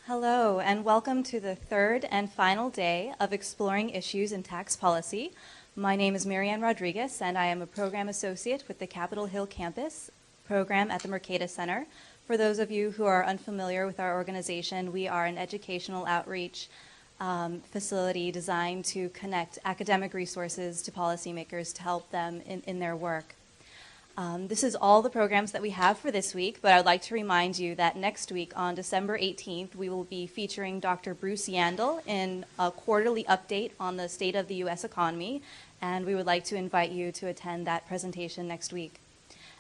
Hello, and welcome to the third and final day of Exploring Issues in Tax Policy. My name is Marianne Rodriguez, and I am a program associate with the Capitol Hill campus program at the Mercatus Center. For those of you who are unfamiliar with our organization, we are an educational outreach facility designed to connect academic resources to policymakers to help them in their work. This is all the programs that we have for this week, but I would like to remind you that next week on December 18th, we will be featuring Dr. Bruce Yandel in a quarterly update on the state of the U.S. economy, and we would like to invite you to attend that presentation next week.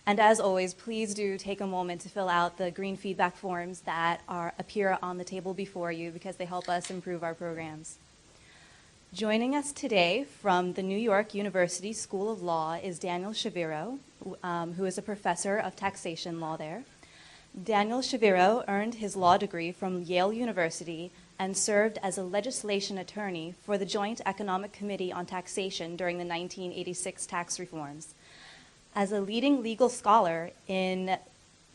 And as always, please do take a moment to fill out the green feedback forms that appear on the table before you because they help us improve our programs. Joining us today from the New York University School of Law is Daniel Shaviro, who is a professor of taxation law there. Daniel Shaviro earned his law degree from Yale University and served as a legislation attorney for the Joint Economic Committee on Taxation during the 1986 tax reforms. As a leading legal scholar in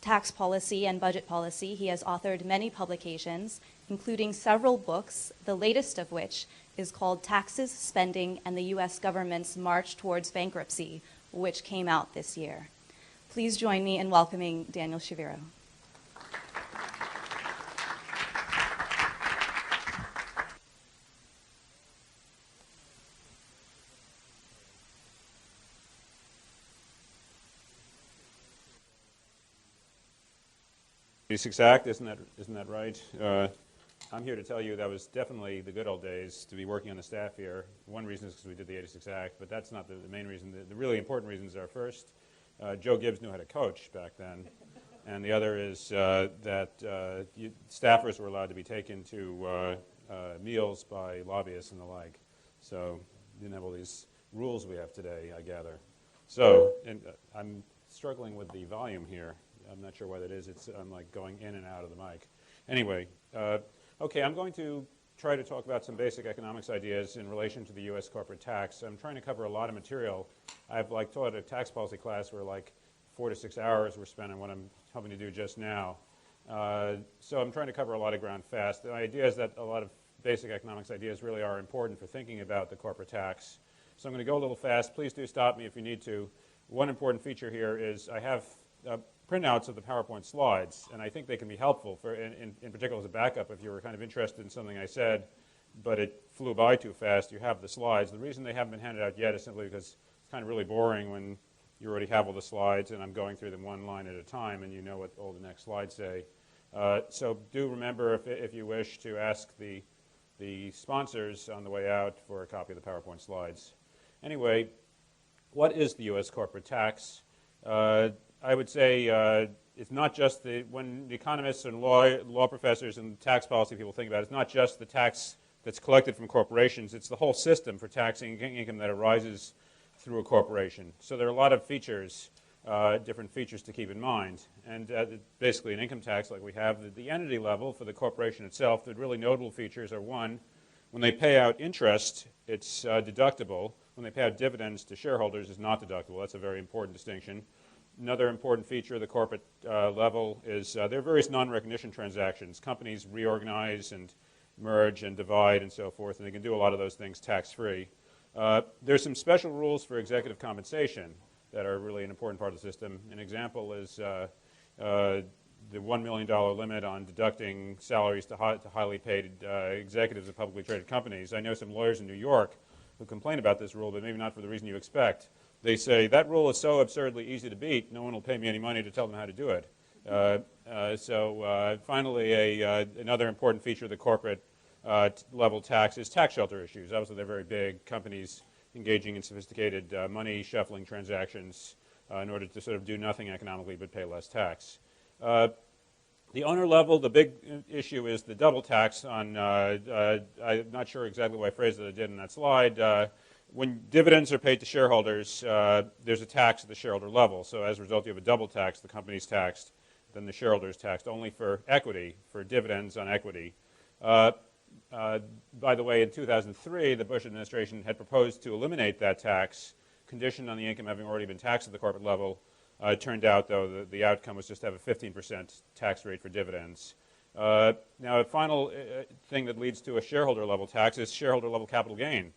tax policy and budget policy, he has authored many publications, including several books, the latest of which is called Taxes, Spending, and the U.S. Government's March Towards Bankruptcy, which came out this year. Please join me in welcoming Daniel Shaviro. '86 Act, isn't that right? I'm here to tell you that was definitely the good old days to be working on the staff here. One reason is because we did the '86 Act, but that's not the main reason. The really important reasons are first, Joe Gibbs knew how to coach back then, and the other is that staffers were allowed to be taken to meals by lobbyists and the like. So you didn't have all these rules we have today, I gather. So I'm struggling with the volume here. I'm not sure why that is. I'm like going in and out of the mic. Anyway, okay, I'm going to try to talk about some basic economics ideas in relation to the U.S. corporate tax. I'm trying to cover a lot of material. I've taught a tax policy class where 4 to 6 hours were spent on what I'm hoping to do just now. So I'm trying to cover a lot of ground fast. The idea is that a lot of basic economics ideas really are important for thinking about the corporate tax. So I'm going to go a little fast. Please do stop me if you need to. One important feature here is I have printouts of the PowerPoint slides, and I think they can be helpful for, in particular as a backup if you were kind of interested in something I said, but it flew by too fast. You have the slides. The reason they haven't been handed out yet is simply because it's kind of really boring when you already have all the slides and I'm going through them one line at a time and you know what all the next slides say. So do remember, if you wish, to ask the sponsors on the way out for a copy of the PowerPoint slides. Anyway, what is the U.S. corporate tax? I would say it's not just when the economists and law professors and tax policy people think about it, it's not just the tax that's collected from corporations, it's the whole system for taxing income that arises through a corporation. So there are a lot of features, different features to keep in mind. And basically an income tax like we have at the entity level for the corporation itself, the really notable features are one, when they pay out interest, it's deductible. When they pay out dividends to shareholders, it's not deductible. That's a very important distinction. Another important feature of the corporate level is there are various non-recognition transactions. Companies reorganize and merge and divide and so forth, and they can do a lot of those things tax-free. There's some special rules for executive compensation that are really an important part of the system. An example is the $1 million limit on deducting salaries to highly paid executives of publicly traded companies. I know some lawyers in New York who complain about this rule, but maybe not for the reason you expect. They say, that rule is so absurdly easy to beat, no one will pay me any money to tell them how to do it. Finally, another important feature of the corporate level tax is tax shelter issues. Obviously, they're very big. Companies engaging in sophisticated money shuffling transactions in order to sort of do nothing economically but pay less tax. The owner level, the big issue is the double tax on, I'm not sure exactly what I phrased that I did in that slide. When dividends are paid to shareholders, there's a tax at the shareholder level. So as a result, you have a double tax. The company's taxed, then the shareholder's taxed only for equity, for dividends on equity. By the way, in 2003, the Bush administration had proposed to eliminate that tax, conditioned on the income having already been taxed at the corporate level. It turned out, though, that the outcome was just to have a 15% tax rate for dividends. Now, a final thing that leads to a shareholder level tax is shareholder level capital gain.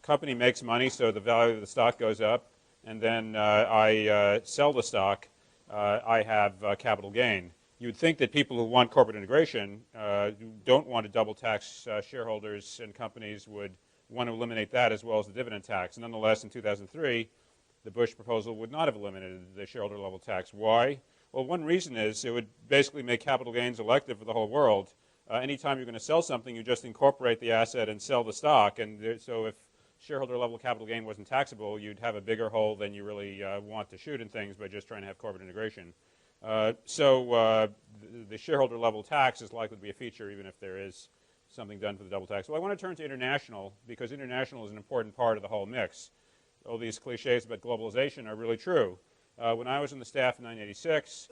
Company makes money, so the value of the stock goes up, and then I sell the stock, I have capital gain. You'd think that people who want corporate integration, who don't want to double tax shareholders and companies, would want to eliminate that as well as the dividend tax. Nonetheless, in 2003, the Bush proposal would not have eliminated the shareholder level tax. Why? Well, one reason is it would basically make capital gains elective for the whole world. Anytime you're going to sell something, you just incorporate the asset and sell the stock. And so if shareholder level capital gain wasn't taxable, you'd have a bigger hole than you really want to shoot in things by just trying to have corporate integration. So the shareholder level tax is likely to be a feature even if there is something done for the double tax. Well, I want to turn to international because international is an important part of the whole mix. All these cliches about globalization are really true. When I was on the staff in 1986,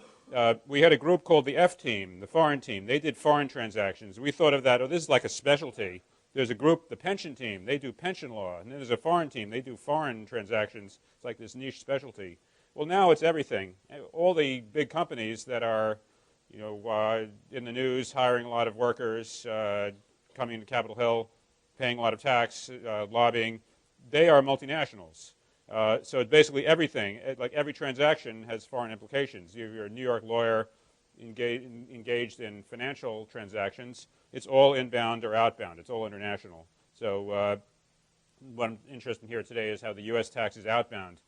we had a group called the F team, the foreign team. They did foreign transactions. We thought of that, oh, this is like a specialty. There's a group, the pension team. They do pension law. And then there's a foreign team. They do foreign transactions. It's like this niche specialty. Well, now it's everything. All the big companies that are, in the news, hiring a lot of workers, coming to Capitol Hill, paying a lot of tax, lobbying, they are multinationals. So it's basically everything. Like every transaction has foreign implications. If you're a New York lawyer engaged in financial transactions, it's all inbound or outbound. It's all international. So what I'm interested in here today is how the U.S. tax is outbound.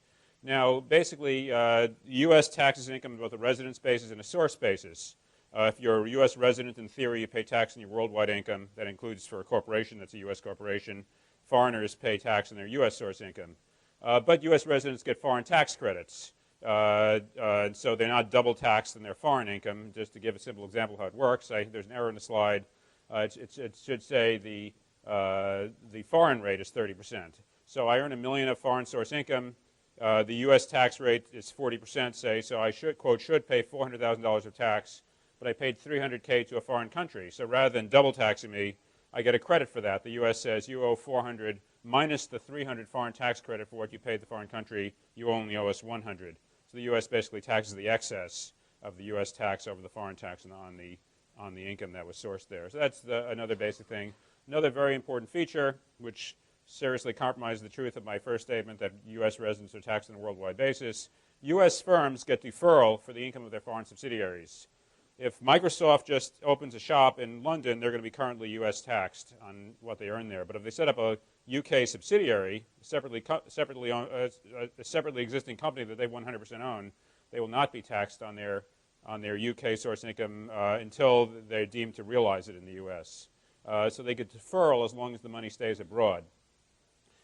Now, basically, the U.S. taxes income on both a residence basis and a source basis. If you're a U.S. resident, in theory, you pay tax on your worldwide income. That includes for a corporation that's a U.S. corporation. Foreigners pay tax on their U.S. source income. But U.S. residents get foreign tax credits. So they're not double taxed on their foreign income. Just to give a simple example of how it works, there's an error in the slide. It should say the foreign rate is 30%. So I earn $1 million of foreign source income. The U.S. tax rate is 40%, say, so I should pay $400,000 of tax, but I paid $300K to a foreign country. So rather than double taxing me, I get a credit for that. The U.S. says you owe $400 minus the $300 foreign tax credit for what you paid the foreign country. You only owe us $100. So the U.S. basically taxes the excess of the U.S. tax over the foreign tax on the income that was sourced there. So that's another basic thing. Another very important feature, which seriously compromises the truth of my first statement that U.S. residents are taxed on a worldwide basis. U.S. firms get deferral for the income of their foreign subsidiaries. If Microsoft just opens a shop in London, they're going to be currently U.S. taxed on what they earn there. But if they set up a UK subsidiary, a separately existing company that they 100% own, they will not be taxed on their UK source income until they're deemed to realize it in the U.S. So they get deferral as long as the money stays abroad.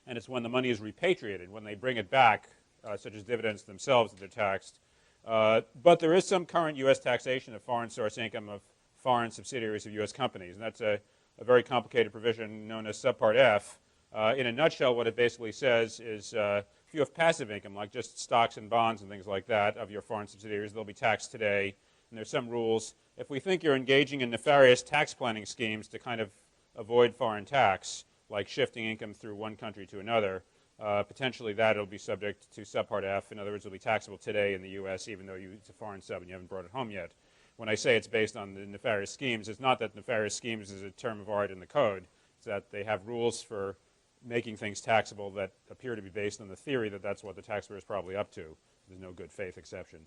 And it's when the money is repatriated, when they bring it back, such as dividends themselves, that they're taxed. But there is some current U.S. taxation of foreign source income of foreign subsidiaries of U.S. companies. And that's a very complicated provision known as Subpart F. In a nutshell, what it basically says is if you have passive income, like just stocks and bonds and things like that of your foreign subsidiaries, they'll be taxed today. And there's some rules. If we think you're engaging in nefarious tax planning schemes to kind of avoid foreign tax, like shifting income through one country to another, potentially that will be subject to Subpart F. In other words, it'll be taxable today in the U.S. even though it's a foreign sub and you haven't brought it home yet. When I say it's based on the nefarious schemes, it's not that nefarious schemes is a term of art in the code. It's that they have rules for making things taxable that appear to be based on the theory that that's what the taxpayer is probably up to. There's no good faith exception.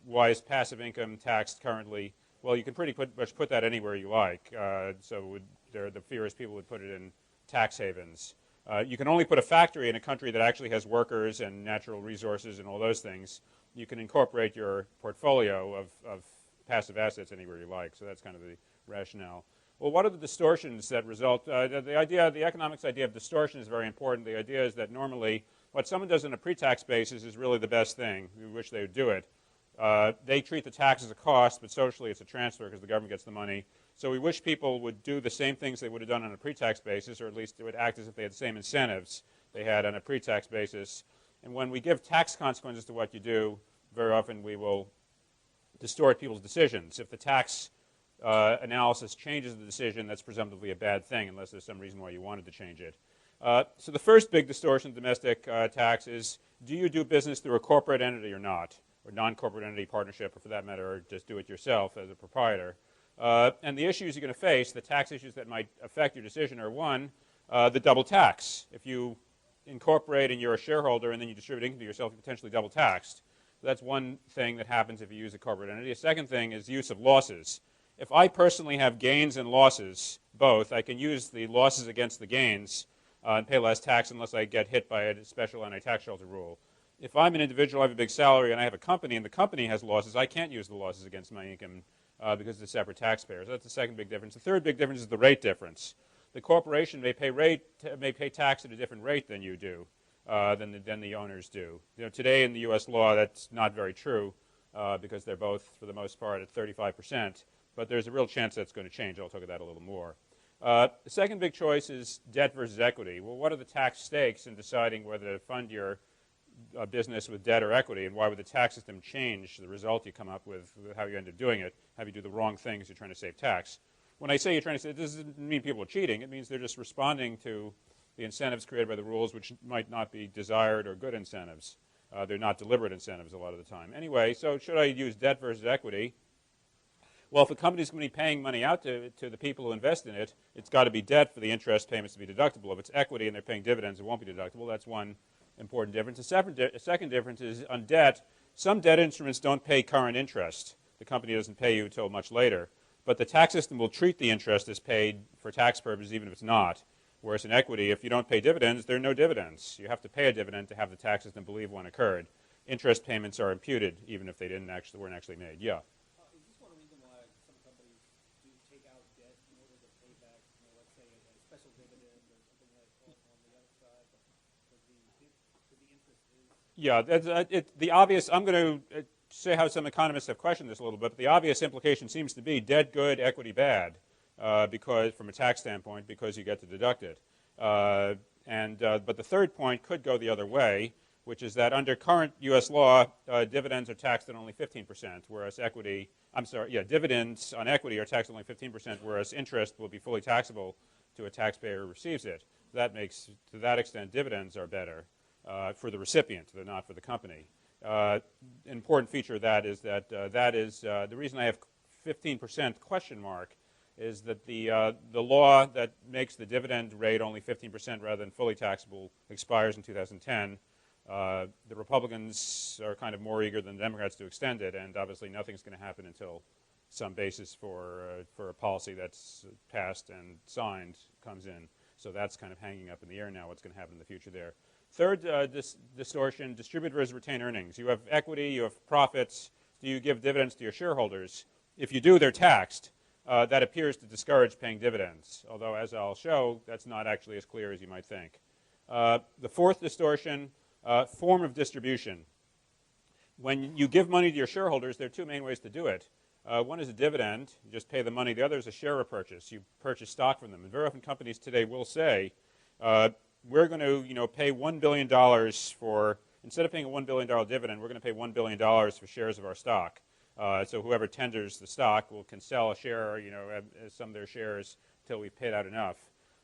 Why is passive income taxed currently? Well, you can pretty much put that anywhere you like. The fear is people would put it in tax havens. You can only put a factory in a country that actually has workers and natural resources and all those things. You can incorporate your portfolio of passive assets anywhere you like. So that's kind of the rationale. Well, what are the distortions that result? The economics idea of distortion is very important. The idea is that normally what someone does on a pre-tax basis is really the best thing. We wish they would do it. They treat the tax as a cost, but socially it's a transfer because the government gets the money. So we wish people would do the same things they would have done on a pre-tax basis, or at least it would act as if they had the same incentives they had on a pre-tax basis. And when we give tax consequences to what you do, very often we will distort people's decisions. If the tax analysis changes the decision, that's presumptively a bad thing unless there's some reason why you wanted to change it. So the first big distortion of domestic tax is, do you do business through a corporate entity or not, or non-corporate entity partnership, or for that matter, just do it yourself as a proprietor? And the issues you're going to face, the tax issues that might affect your decision are, one, the double tax. If you incorporate and you're a shareholder and then you distribute income to yourself, you're potentially double taxed. That's one thing that happens if you use a corporate entity. A second thing is use of losses. If I personally have gains and losses, both, I can use the losses against the gains and pay less tax unless I get hit by a special anti-tax shelter rule. If I'm an individual, I have a big salary, and I have a company, and the company has losses, I can't use the losses against my income because it's a separate taxpayer. So that's the second big difference. The third big difference is the rate difference. The corporation may pay tax at a different rate than you do, than the owners do. You know, today in the U.S. law, that's not very true because they're both, for the most part, at 35%. But there's a real chance that's going to change. I'll talk about that a little more. The second big choice is debt versus equity. Well, what are the tax stakes in deciding whether to fund your business with debt or equity, and why would the tax system change the result you come up with how you end up doing it, have you do the wrong things, you're trying to save tax? When I say you're trying to save, this doesn't mean people are cheating. It means they're just responding to the incentives created by the rules, which might not be desired or good incentives. They're not deliberate incentives a lot of the time. Anyway, so should I use debt versus equity? Well, if a company's going to be paying money out to the people who invest in it, it's got to be debt for the interest payments to be deductible. If it's equity and they're paying dividends, it won't be deductible. That's one important difference. The second difference is on debt, some debt instruments don't pay current interest. The company doesn't pay you until much later. But the tax system will treat the interest as paid for tax purposes even if it's not. Whereas in equity, if you don't pay dividends, there are no dividends. You have to pay a dividend to have the tax system believe one occurred. Interest payments are imputed even if they weren't actually made. Yeah? Is this one reason why some companies do take out debt in order to pay back, let's say a special dividend or something like that on the other side? Because the interest is... Yeah, the obvious, I'm going to say how some economists have questioned this a little bit, but the obvious implication seems to be debt good, equity bad, because from a tax standpoint, because you get to deduct it. But the third point could go the other way, which is that under current U.S. law, dividends are taxed at only 15%, whereas dividends on equity are taxed at only 15%, whereas interest will be fully taxable to a taxpayer who receives it. That makes, to that extent, dividends are better for the recipient, they're not for the company. An important feature of that is that the reason I have 15% question mark is that the law that makes the dividend rate only 15% rather than fully taxable expires in 2010. The Republicans are kind of more eager than the Democrats to extend it, and obviously nothing's going to happen until some basis for a policy that's passed and signed comes in. So that's kind of hanging up in the air now, what's going to happen in the future there. Third distortion, distribute versus retain earnings. You have equity, you have profits. Do you give dividends to your shareholders? If you do, they're taxed. That appears to discourage paying dividends, although as I'll show, that's not actually as clear as you might think. The fourth distortion, form of distribution. When you give money to your shareholders, there are two main ways to do it. One is a dividend, you just pay the money. The other is a share repurchase. You purchase stock from them. And very often companies today will say, we're going to pay $1 billion for, instead of paying a $1 billion dividend, we're going to pay $1 billion for shares of our stock. So whoever tenders the stock can sell a share, some of their shares until we've paid out enough.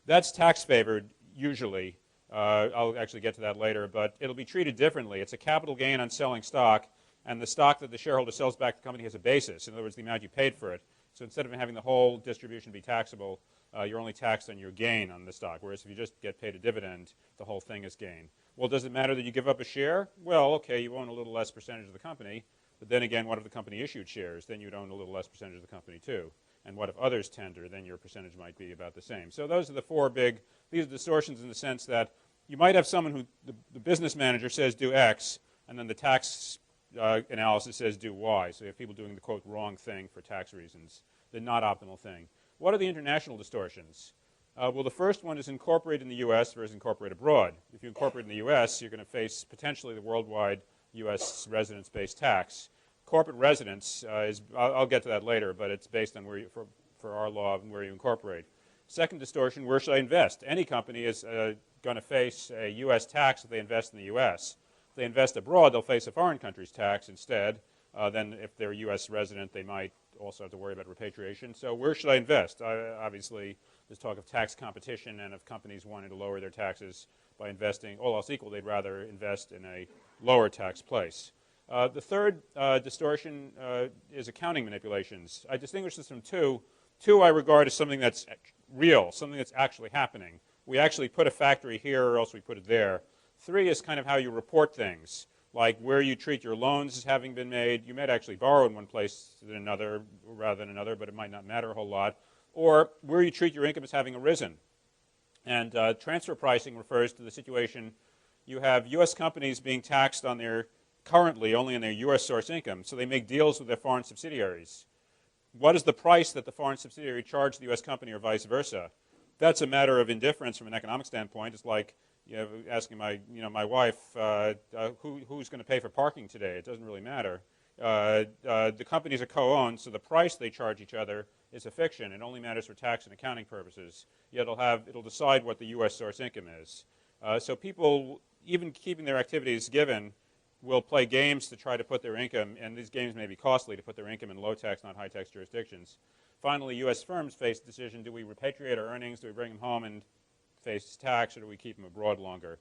That's tax favored usually. I'll actually get to that later, but it'll be treated differently. It's a capital gain on selling stock, and the stock that the shareholder sells back to the company has a basis. In other words, the amount you paid for it. So instead of having the whole distribution be taxable, you're only taxed on your gain on the stock, whereas if you just get paid a dividend, the whole thing is gain. Well, does it matter that you give up a share? Well, okay, you own a little less percentage of the company, but then again, what if the company issued shares? Then you'd own a little less percentage of the company too. And what if others tender? Then your percentage might be about the same. So those are the four big, these are distortions in the sense that you might have someone who, the business manager says do X, and then the tax analysis says do Y. So you have people doing the, quote, wrong thing for tax reasons, the not optimal thing. What are the international distortions? Well, the first one is incorporate in the U.S. versus incorporate abroad. If you incorporate in the U.S., you're going to face potentially the worldwide U.S. residence-based tax. Corporate residence is, I'll get to that later, but it's based on where you, for our law, where you incorporate. Second distortion, where should I invest? Any company is going to face a U.S. tax if they invest in the U.S. If they invest abroad, they'll face a foreign country's tax instead. Then if they're a U.S. resident, they might also have to worry about repatriation. So where should I invest? Obviously, there's talk of tax competition, and if companies wanted to lower their taxes by investing, all else equal, they'd rather invest in a lower tax place. The third distortion is accounting manipulations. I distinguish this from two. Two I regard as something that's real, something that's actually happening. We actually put a factory here or else we put it there. Three is kind of how you report things, like where you treat your loans as having been made. You might actually borrow in one place than another rather than another, but it might not matter a whole lot. Or where you treat your income as having arisen. And transfer pricing refers to the situation you have U.S. companies being taxed on their currently only on their U.S. source income, so they make deals with their foreign subsidiaries. What is the price that the foreign subsidiary charged the U.S. company or vice versa? That's a matter of indifference from an economic standpoint. It's like asking my wife, who's going to pay for parking today? It doesn't really matter. The companies are co-owned, so the price they charge each other is a fiction. It only matters for tax and accounting purposes. Yet it'll decide what the U.S. source income is. So people, even keeping their activities given, will play games to try to put their income, and these games may be costly, to put their income in low tax, not high tax jurisdictions. Finally, U.S. firms face the decision, do we repatriate our earnings, do we bring them home and face tax, or do we keep them abroad longer?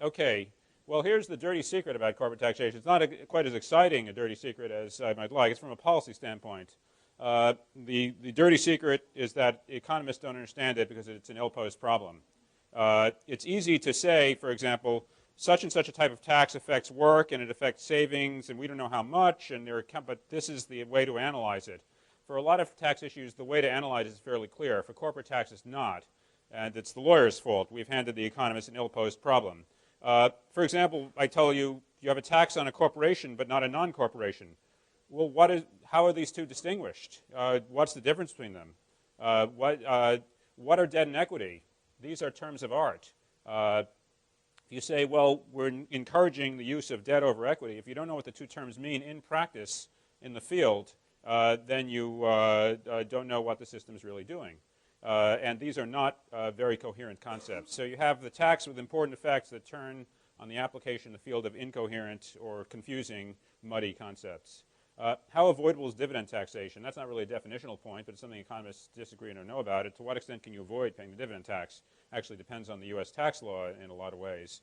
Okay, well, here's the dirty secret about corporate taxation. It's not quite as exciting a dirty secret as I might like. It's from a policy standpoint. The dirty secret is that economists don't understand it because it's an ill-posed problem. It's easy to say, for example, such and such a type of tax affects work and it affects savings, and we don't know how much, but this is the way to analyze it. For a lot of tax issues, the way to analyze it is fairly clear. For corporate tax, it's not, and it's the lawyer's fault. We've handed the economists an ill-posed problem. For example, I tell you, you have a tax on a corporation but not a non-corporation. Well, how are these two distinguished? What's the difference between them? What are debt and equity? These are terms of art. You say, well, we're encouraging the use of debt over equity. If you don't know what the two terms mean in practice in the field, then you don't know what the system is really doing. And these are not very coherent concepts. So you have the tax with important effects that turn on the application in the field of incoherent or confusing, muddy concepts. How avoidable is dividend taxation? That's not really a definitional point, but it's something economists disagree and don't know about it. To what extent can you avoid paying the dividend tax? Actually depends on the U.S. tax law in a lot of ways.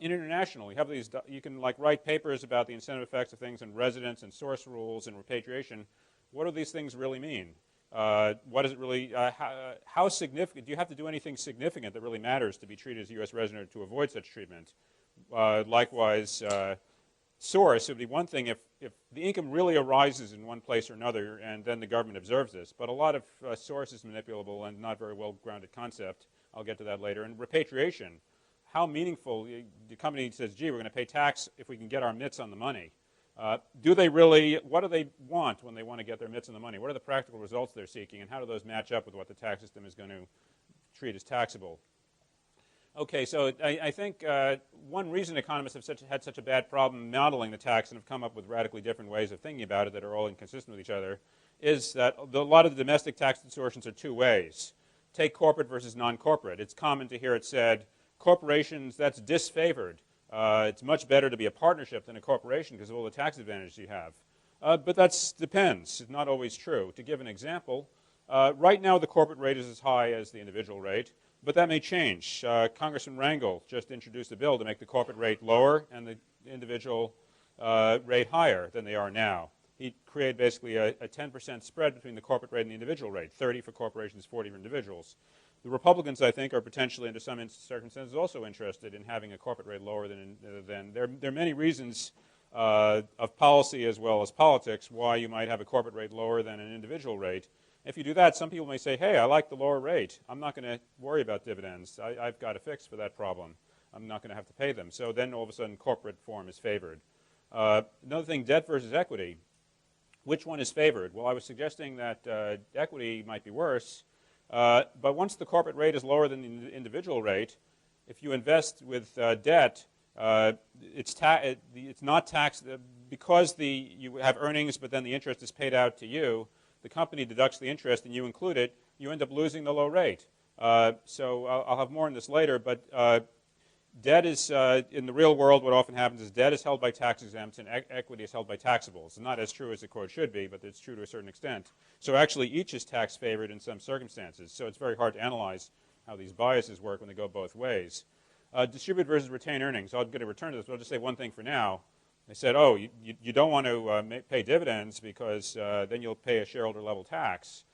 In international, you have these. You can write papers about the incentive effects of things in residence and source rules and repatriation. What do these things really mean? What does it really? How significant? Do you have to do anything significant that really matters to be treated as a U.S. resident to avoid such treatment? Likewise. Source, it would be one thing if the income really arises in one place or another and then the government observes this. But a lot of source is manipulable and not very well-grounded concept. I'll get to that later. And repatriation, how meaningful, the company says, gee, we're going to pay tax if we can get our mitts on the money. Do they really, what do they want when they want to get their mitts on the money? What are the practical results they're seeking, and how do those match up with what the tax system is going to treat as taxable? Okay, so I think one reason economists have had such a bad problem modeling the tax and have come up with radically different ways of thinking about it that are all inconsistent with each other is that a lot of the domestic tax distortions are two ways. Take corporate versus non-corporate. It's common to hear it said, corporations, that's disfavored. It's much better to be a partnership than a corporation because of all the tax advantages you have. But that depends. It's not always true. To give an example, right now the corporate rate is as high as the individual rate. But that may change. Congressman Rangel just introduced a bill to make the corporate rate lower and the individual rate higher than they are now. He created basically a 10% spread between the corporate rate and the individual rate, 30 for corporations, 40 for individuals. The Republicans, I think, are potentially, under some circumstances, also interested in having a corporate rate lower than there are many reasons of policy as well as politics why you might have a corporate rate lower than an individual rate. If you do that, some people may say, hey, I like the lower rate. I'm not going to worry about dividends. I've got a fix for that problem. I'm not going to have to pay them. So then all of a sudden corporate form is favored. Another thing, debt versus equity. Which one is favored? Well, I was suggesting that equity might be worse. But once the corporate rate is lower than the individual rate, if you invest with debt, it's not taxed because you have earnings, but then the interest is paid out to you. The company deducts the interest and you include it, you end up losing the low rate. So I'll have more on this later, but debt is, in the real world, what often happens is debt is held by tax exempts and equity is held by taxables. It's not as true as the quote should be, but it's true to a certain extent. So actually each is tax favored in some circumstances. So it's very hard to analyze how these biases work when they go both ways. Distribute versus retain earnings. I'm going to return to this, but I'll just say one thing for now. They said, oh, you don't want to pay dividends because then you'll pay a shareholder level tax.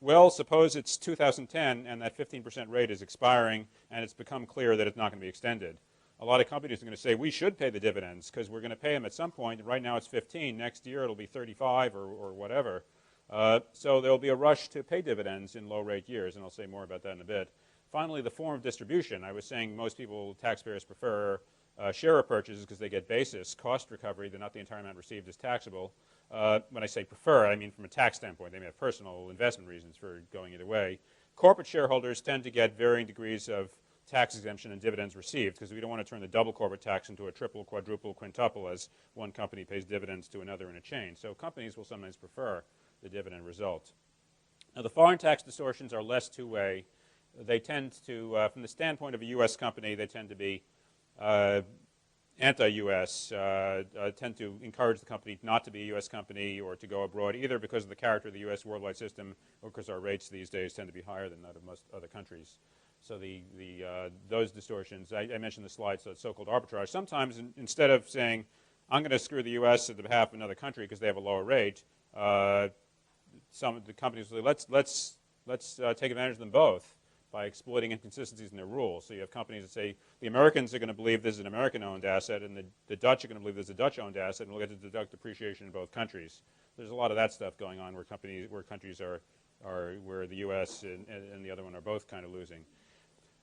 Well, suppose it's 2010 and that 15% rate is expiring and it's become clear that it's not going to be extended. A lot of companies are going to say, we should pay the dividends because we're going to pay them at some point. Right now it's 15. Next year it'll be 35 or whatever. So there'll be a rush to pay dividends in low rate years, and I'll say more about that in a bit. Finally, the form of distribution. I was saying most people, taxpayers, prefer share purchases because they get basis, cost recovery. They're not the entire amount received is taxable. When I say prefer, I mean from a tax standpoint. They may have personal investment reasons for going either way. Corporate shareholders tend to get varying degrees of tax exemption and dividends received because we don't want to turn the double corporate tax into a triple, quadruple, quintuple as one company pays dividends to another in a chain. So companies will sometimes prefer the dividend result. Now, the foreign tax distortions are less two-way. They tend to, from the standpoint of a U.S. company, they tend to be anti-U.S., tend to encourage the company not to be a U.S. company or to go abroad, either because of the character of the U.S. worldwide system or because our rates these days tend to be higher than that of most other countries. So those distortions, I mentioned the slide, so it's so-called arbitrage. Sometimes instead of saying, I'm going to screw the U.S. at the behalf of another country because they have a lower rate, some of the companies will say, let's take advantage of them both by exploiting inconsistencies in their rules. So you have companies that say the Americans are going to believe this is an American-owned asset, and the Dutch are going to believe this is a Dutch-owned asset, and we'll get to deduct depreciation in both countries. There's a lot of that stuff going on where countries are where the U.S. and the other one are both kind of losing.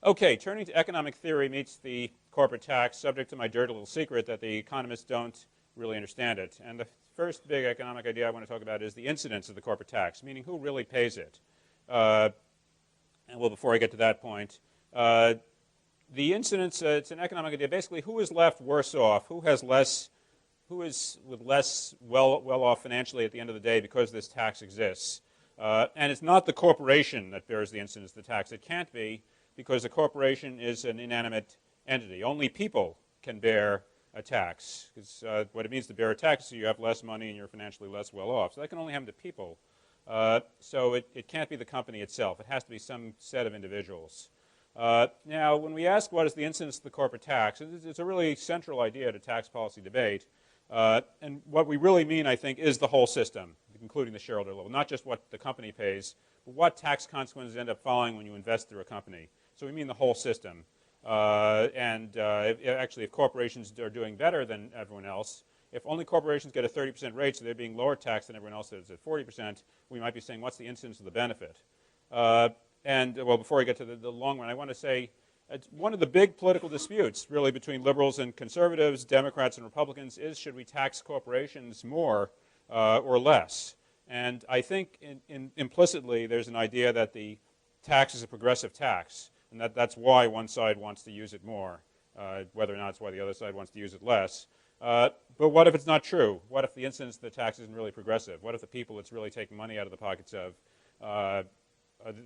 Okay, turning to economic theory meets the corporate tax, subject to my dirty little secret that the economists don't really understand it. And the first big economic idea I want to talk about is the incidence of the corporate tax, meaning who really pays it. And well, before I get to that point, the incidence, it's an economic idea. Basically, who is left worse off? Who is with less well-off financially at the end of the day because this tax exists? And it's not the corporation that bears the incidence of the tax. It can't be because a corporation is an inanimate entity. Only people can bear a tax. Because what it means to bear a tax is you have less money and you're financially less well off. So that can only happen to people. So it can't be the company itself. It has to be some set of individuals. Now, when we ask what is the incidence of the corporate tax, it's a really central idea to tax policy debate. And what we really mean, I think, is the whole system, including the shareholder level, not just what the company pays, but what tax consequences end up following when you invest through a company. So we mean the whole system. Actually, if corporations are doing better than everyone else, if only corporations get a 30% rate, so they're being lower taxed than everyone else that's at 40%, we might be saying, what's the incidence of the benefit? Well, before I get to the long run, I want to say it's one of the big political disputes, really, between liberals and conservatives, Democrats and Republicans, is should we tax corporations more or less? And I think implicitly there's an idea that the tax is a progressive tax, and that's why one side wants to use it more, whether or not it's why the other side wants to use it less. But what if it's not true? What if the incidence of the tax isn't really progressive? What if the people it's really taking money out of the pockets of,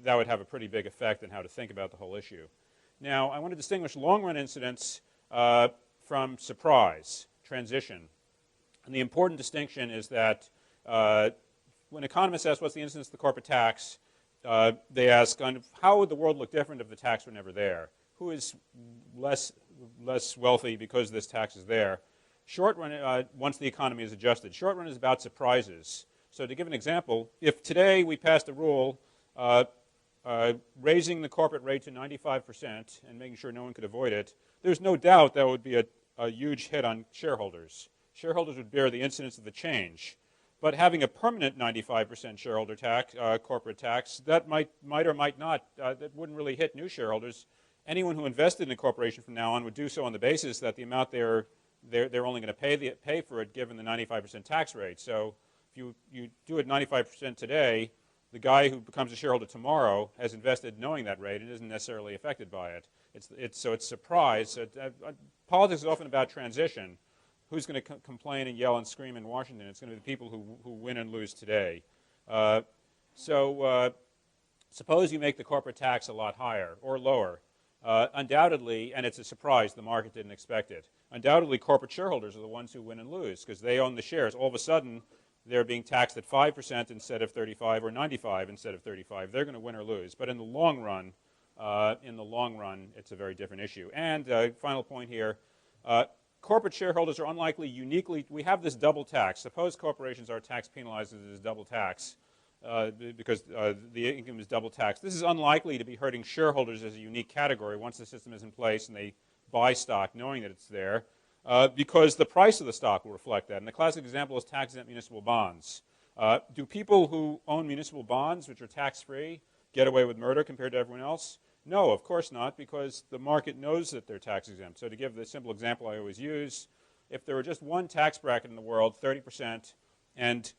that would have a pretty big effect on how to think about the whole issue. Now, I want to distinguish long-run incidence from surprise, transition. And the important distinction is that when economists ask what's the incidence of the corporate tax, they ask, how would the world look different if the tax were never there? Who is less wealthy because this tax is there? Short run, once the economy is adjusted. Short run is about surprises. So to give an example, if today we passed a rule raising the corporate rate to 95% and making sure no one could avoid it, there's no doubt that would be a huge hit on shareholders. Shareholders would bear the incidence of the change. But having a permanent 95% shareholder tax, corporate tax, that might or might not, that wouldn't really hit new shareholders. Anyone who invested in a corporation from now on would do so on the basis that the amount they're only going to pay for it given the 95% tax rate. So if you do it 95% today, the guy who becomes a shareholder tomorrow has invested knowing that rate and isn't necessarily affected by it. So it's surprise. Politics is often about transition. Who's going to complain and yell and scream in Washington? It's going to be the people who win and lose today. Suppose you make the corporate tax a lot higher or lower. Undoubtedly, and it's a surprise, the market didn't expect it. Undoubtedly, corporate shareholders are the ones who win and lose because they own the shares. All of a sudden, they're being taxed at 5% instead of 35 or 95 instead of 35. They're going to win or lose. But in the long run, it's a very different issue. And final point here, corporate shareholders are unlikely uniquely, we have this double tax. Suppose corporations are tax penalized as double tax because the income is double taxed. This is unlikely to be hurting shareholders as a unique category once the system is in place and they buy stock knowing that it's there because the price of the stock will reflect that. And the classic example is tax-exempt municipal bonds. Do people who own municipal bonds, which are tax-free, get away with murder compared to everyone else? No, of course not, because the market knows that they're tax-exempt. So to give the simple example I always use, if there were just one tax bracket in the world, 30%, and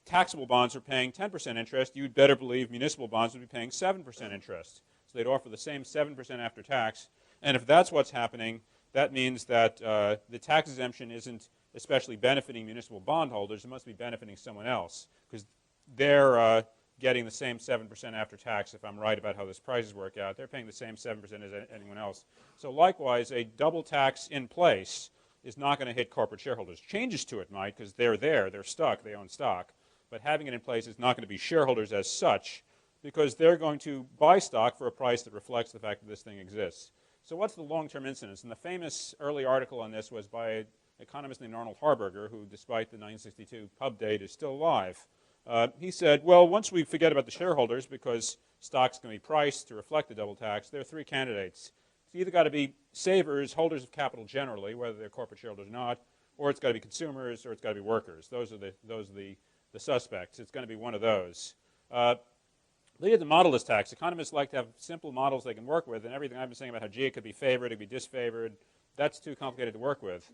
taxable bonds are paying 10% interest, you'd better believe municipal bonds would be paying 7% interest. So they'd offer the same 7% after tax. And if that's what's happening, that means that the tax exemption isn't especially benefiting municipal bondholders. It must be benefiting someone else because they're getting the same 7% after tax. If I'm right about how those prices work out, they're paying the same 7% as anyone else. So likewise, a double tax in place is not going to hit corporate shareholders. Changes to it might because they're there, they're stuck, they own stock. But having it in place is not going to be shareholders as such because they're going to buy stock for a price that reflects the fact that this thing exists. So what's the long-term incidence? And the famous early article on this was by an economist named Arnold Harberger, who, despite the 1962 pub date, is still alive. He said, well, once we forget about the shareholders, because stock's going to be priced to reflect the double tax, there are three candidates. It's either got to be savers, holders of capital generally, whether they're corporate shareholders or not, or it's got to be consumers, or it's got to be workers. Those are the suspects. It's going to be one of those. They had to model this tax. Economists like to have simple models they can work with, and everything I've been saying about how, gee, it could be favored, it could be disfavored, that's too complicated to work with.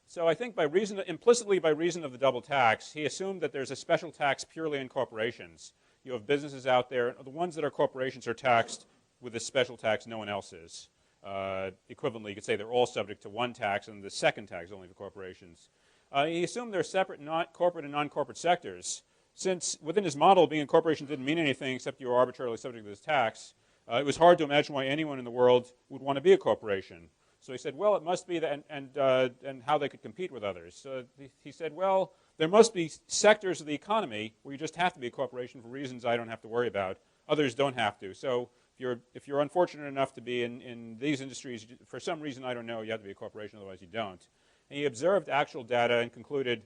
So I think implicitly by reason of the double tax, he assumed that there's a special tax purely in corporations. You have businesses out there, the ones that are corporations are taxed with a special tax no one else is. Equivalently, you could say they're all subject to one tax, and the second tax is only for corporations. He assumed there are separate corporate and non-corporate sectors. Since within his model, being a corporation didn't mean anything except you were arbitrarily subject to this tax, it was hard to imagine why anyone in the world would want to be a corporation. So he said, well, it must be that, and how they could compete with others. So he said, well, there must be sectors of the economy where you just have to be a corporation for reasons I don't have to worry about. Others don't have to. So if you're unfortunate enough to be in these industries, for some reason I don't know, you have to be a corporation, otherwise you don't. And he observed actual data and concluded,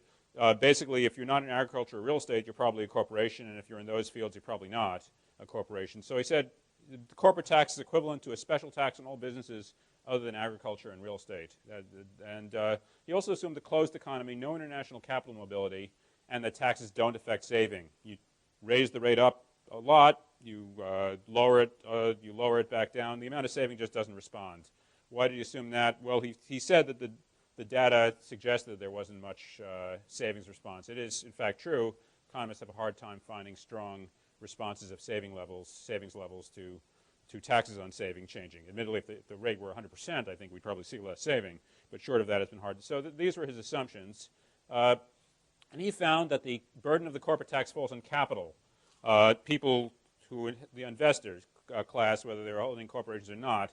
basically, if you're not in agriculture or real estate, you're probably a corporation, and if you're in those fields, you're probably not a corporation. So he said the corporate tax is equivalent to a special tax on all businesses other than agriculture and real estate. And he also assumed the closed economy, no international capital mobility, and that taxes don't affect saving. You raise the rate up a lot, you lower it back down. The amount of saving just doesn't respond. Why did he assume that? Well, he said that the data suggested that there wasn't much savings response. It is, in fact, true. Economists have a hard time finding strong responses of savings levels to taxes on saving changing. Admittedly, if the rate were 100%, I think we'd probably see less saving. But short of that, it's been hard. So these were his assumptions. And he found that the burden of the corporate tax falls on capital. People the investors class, whether they're holding corporations or not.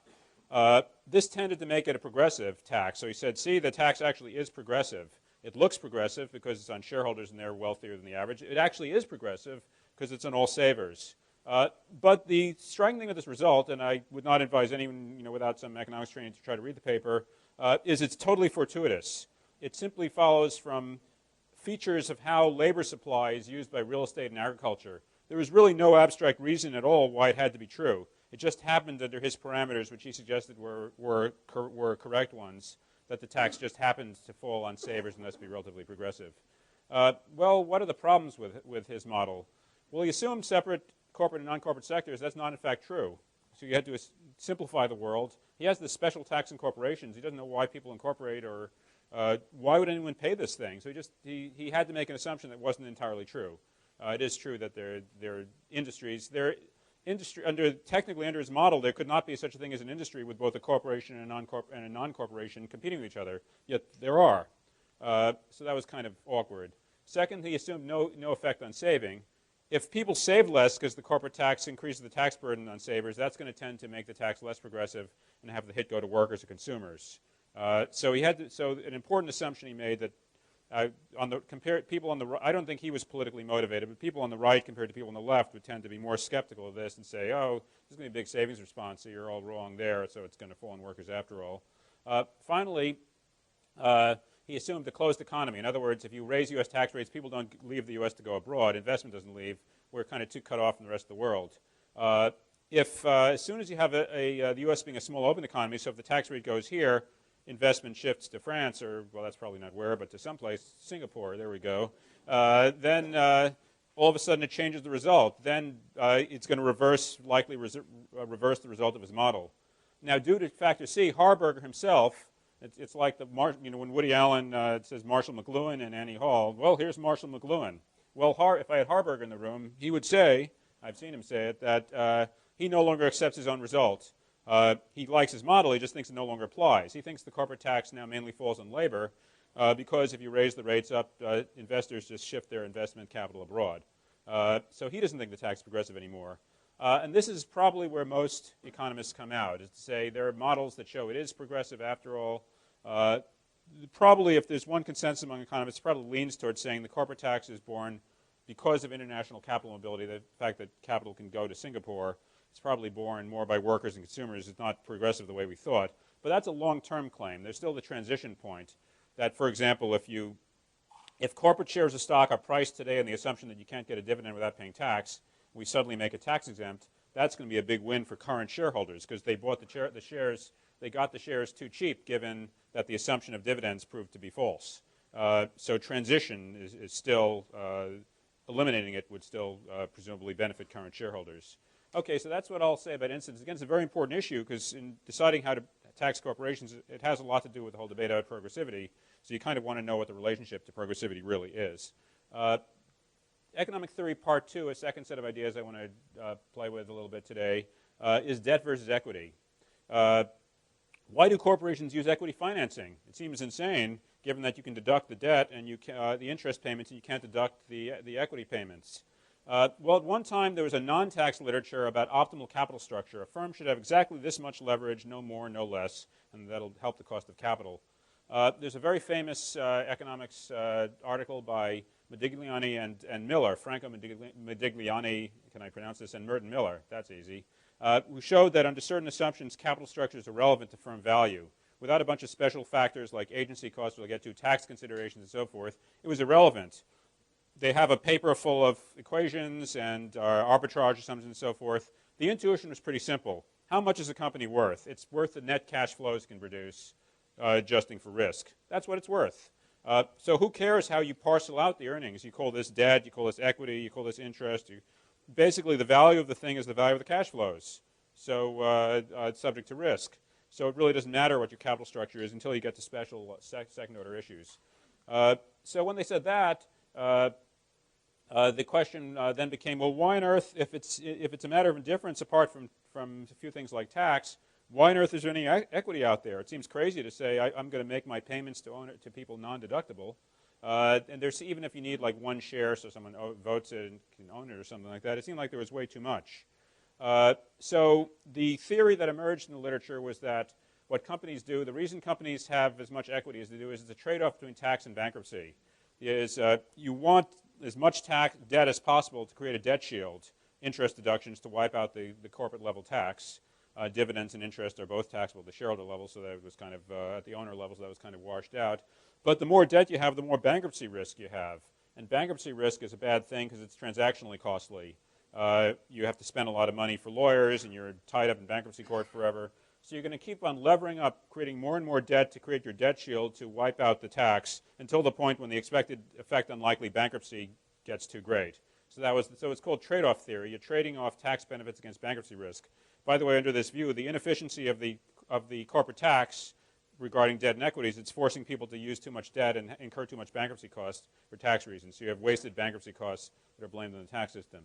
This tended to make it a progressive tax. So he said, see, the tax actually is progressive. It looks progressive because it's on shareholders and they're wealthier than the average. It actually is progressive because it's on all savers. But the striking thing of this result, and I would not advise anyone without some economics training to try to read the paper, is it's totally fortuitous. It simply follows from features of how labor supply is used by real estate and agriculture. There was really no abstract reason at all why it had to be true. It just happened under his parameters, which he suggested were correct ones, that the tax just happened to fall on savers and thus be relatively progressive. Well, what are the problems with his model? Well, he assumed separate corporate and non-corporate sectors. That's not, in fact, true. So you had to simplify the world. He has this special tax in corporations. He doesn't know why people incorporate or why would anyone pay this thing. So he had to make an assumption that wasn't entirely true. It is true that there are industries. Technically under his model, there could not be such a thing as an industry with both a corporation and a non-corporation competing with each other. Yet there are. So that was kind of awkward. Second, he assumed no effect on saving. If people save less because the corporate tax increases the tax burden on savers, that's going to tend to make the tax less progressive and have the hit go to workers or consumers. So an important assumption he made that people on the right, I don't think he was politically motivated, but people on the right compared to people on the left would tend to be more skeptical of this and say, oh, there's going to be a big savings response, so you're all wrong there, so it's going to fall on workers after all. Finally, he assumed a closed economy. In other words, if you raise U.S. tax rates, people don't leave the U.S. to go abroad. Investment doesn't leave. We're kind of too cut off from the rest of the world. If as soon as you have the U.S. being a small open economy, so if the tax rate goes here, investment shifts to France, or, well, that's probably not where, but to someplace, Singapore, there we go, then all of a sudden it changes the result. Then it's going to likely reverse the result of his model. Now, due to factor C, Harburger himself, it's like when Woody Allen says Marshall McLuhan and Annie Hall, well, here's Marshall McLuhan. Well, if I had Harburger in the room, he would say, I've seen him say it, that he no longer accepts his own result. He likes his model, he just thinks it no longer applies. He thinks the corporate tax now mainly falls on labor because if you raise the rates up, investors just shift their investment capital abroad. So he doesn't think the tax is progressive anymore. And this is probably where most economists come out, is to say there are models that show it is progressive after all. Probably, if there's one consensus among economists, it probably leans towards saying the corporate tax is born because of international capital mobility, the fact that capital can go to Singapore. It's probably born more by workers and consumers. It's not progressive the way we thought. But that's a long-term claim. There's still the transition point that, for example, if corporate shares of stock are priced today on the assumption that you can't get a dividend without paying tax, we suddenly make it tax exempt, that's going to be a big win for current shareholders because they bought the shares, they got the shares too cheap given that the assumption of dividends proved to be false. So transition is still, eliminating it would still presumably benefit current shareholders. Okay, so that's what I'll say about incidence. Again, it's a very important issue because in deciding how to tax corporations, it has a lot to do with the whole debate about progressivity. So you kind of want to know what the relationship to progressivity really is. Economic theory part 2, a second set of ideas I want to play with a little bit today, is debt versus equity. Why do corporations use equity financing? It seems insane, given that you can deduct the debt and the interest payments, and you can't deduct the equity payments. Well, at one time there was a non-tax literature about optimal capital structure. A firm should have exactly this much leverage, no more, no less, and that'll help the cost of capital. There's a very famous economics article by Modigliani and Miller, Franco Modigliani, can I pronounce this, and Merton Miller, that's easy, who showed that under certain assumptions, capital structures are relevant to firm value. Without a bunch of special factors like agency costs, we'll get to tax considerations and so forth, it was irrelevant. They have a paper full of equations and arbitrage assumptions and so forth. The intuition was pretty simple. How much is a company worth? It's worth the net cash flows can produce, adjusting for risk. That's what it's worth. So who cares how you parcel out the earnings? You call this debt, you call this equity, you call this interest. Basically, the value of the thing is the value of the cash flows. So it's subject to risk. So it really doesn't matter what your capital structure is until you get to special second-order issues. So when they said that, the question then became, well, why on earth, if it's a matter of indifference apart from a few things like tax, why on earth is there any equity out there? It seems crazy to say I'm going to make my payments to people non-deductible. And there's, even if you need like one share so someone votes it and can own it or something like that, it seemed like there was way too much. So the theory that emerged in the literature was that what companies do, the reason companies have as much equity as they do is it's a trade-off between tax and bankruptcy. You want as much debt as possible to create a debt shield, interest deductions to wipe out the corporate level tax. Dividends and interest are both taxable at the shareholder level, so that was kind of, at the owner level, so that was kind of washed out. But the more debt you have, the more bankruptcy risk you have. And bankruptcy risk is a bad thing because it's transactionally costly. You have to spend a lot of money for lawyers, and you're tied up in bankruptcy court forever. So you're going to keep on levering up, creating more and more debt to create your debt shield to wipe out the tax until the point when the expected effect on likely bankruptcy gets too great. So it's called trade-off theory. You're trading off tax benefits against bankruptcy risk. By the way, under this view, the inefficiency of the corporate tax regarding debt and equities, it's forcing people to use too much debt and incur too much bankruptcy costs for tax reasons. So you have wasted bankruptcy costs that are blamed on the tax system.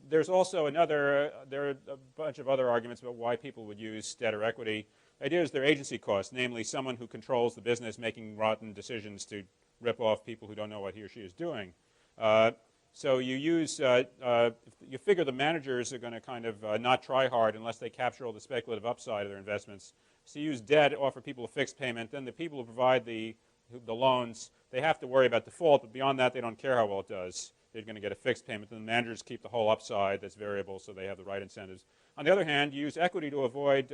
There's also there are a bunch of other arguments about why people would use debt or equity. The idea is their agency costs, namely someone who controls the business making rotten decisions to rip off people who don't know what he or she is doing. So you figure the managers are going to kind of not try hard unless they capture all the speculative upside of their investments. So you use debt, offer people a fixed payment, then the people who provide the loans, they have to worry about default, but beyond that they don't care how well it does. They're going to get a fixed payment, and the managers keep the whole upside that's variable so they have the right incentives. On the other hand, you use equity to avoid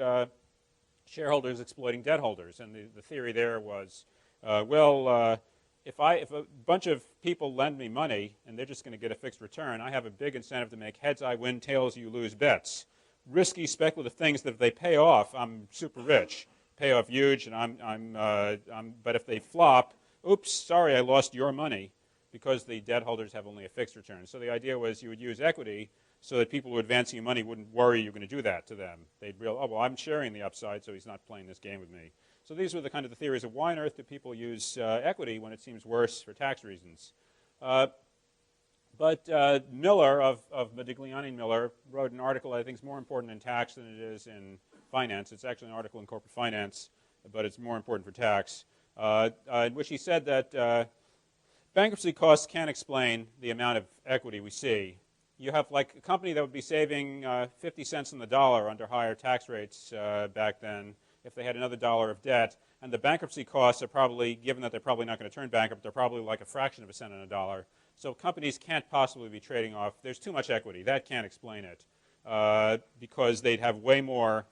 shareholders exploiting debt holders. And the theory there was, if a bunch of people lend me money and they're just going to get a fixed return, I have a big incentive to make heads I win, tails you lose bets. Risky speculative things that if they pay off, I'm super rich. Pay off huge, and but if they flop, oops, sorry, I lost your money, because the debt holders have only a fixed return. So the idea was you would use equity so that people who are advancing you money wouldn't worry you're going to do that to them. They'd realize, oh, well, I'm sharing the upside, so he's not playing this game with me. So these were the kind of the theories of why on earth do people use equity when it seems worse for tax reasons. But Miller, of Modigliani and Miller, wrote an article I think is more important in tax than it is in finance. It's actually an article in corporate finance, but it's more important for tax, in which he said that bankruptcy costs can't explain the amount of equity we see. You have like a company that would be saving 50 cents on the dollar under higher tax rates back then if they had another dollar of debt, and the bankruptcy costs are probably, given that they're probably not going to turn bankrupt, they're probably like a fraction of a cent on a dollar. So companies can't possibly be trading off. There's too much equity. That can't explain it because they'd have way more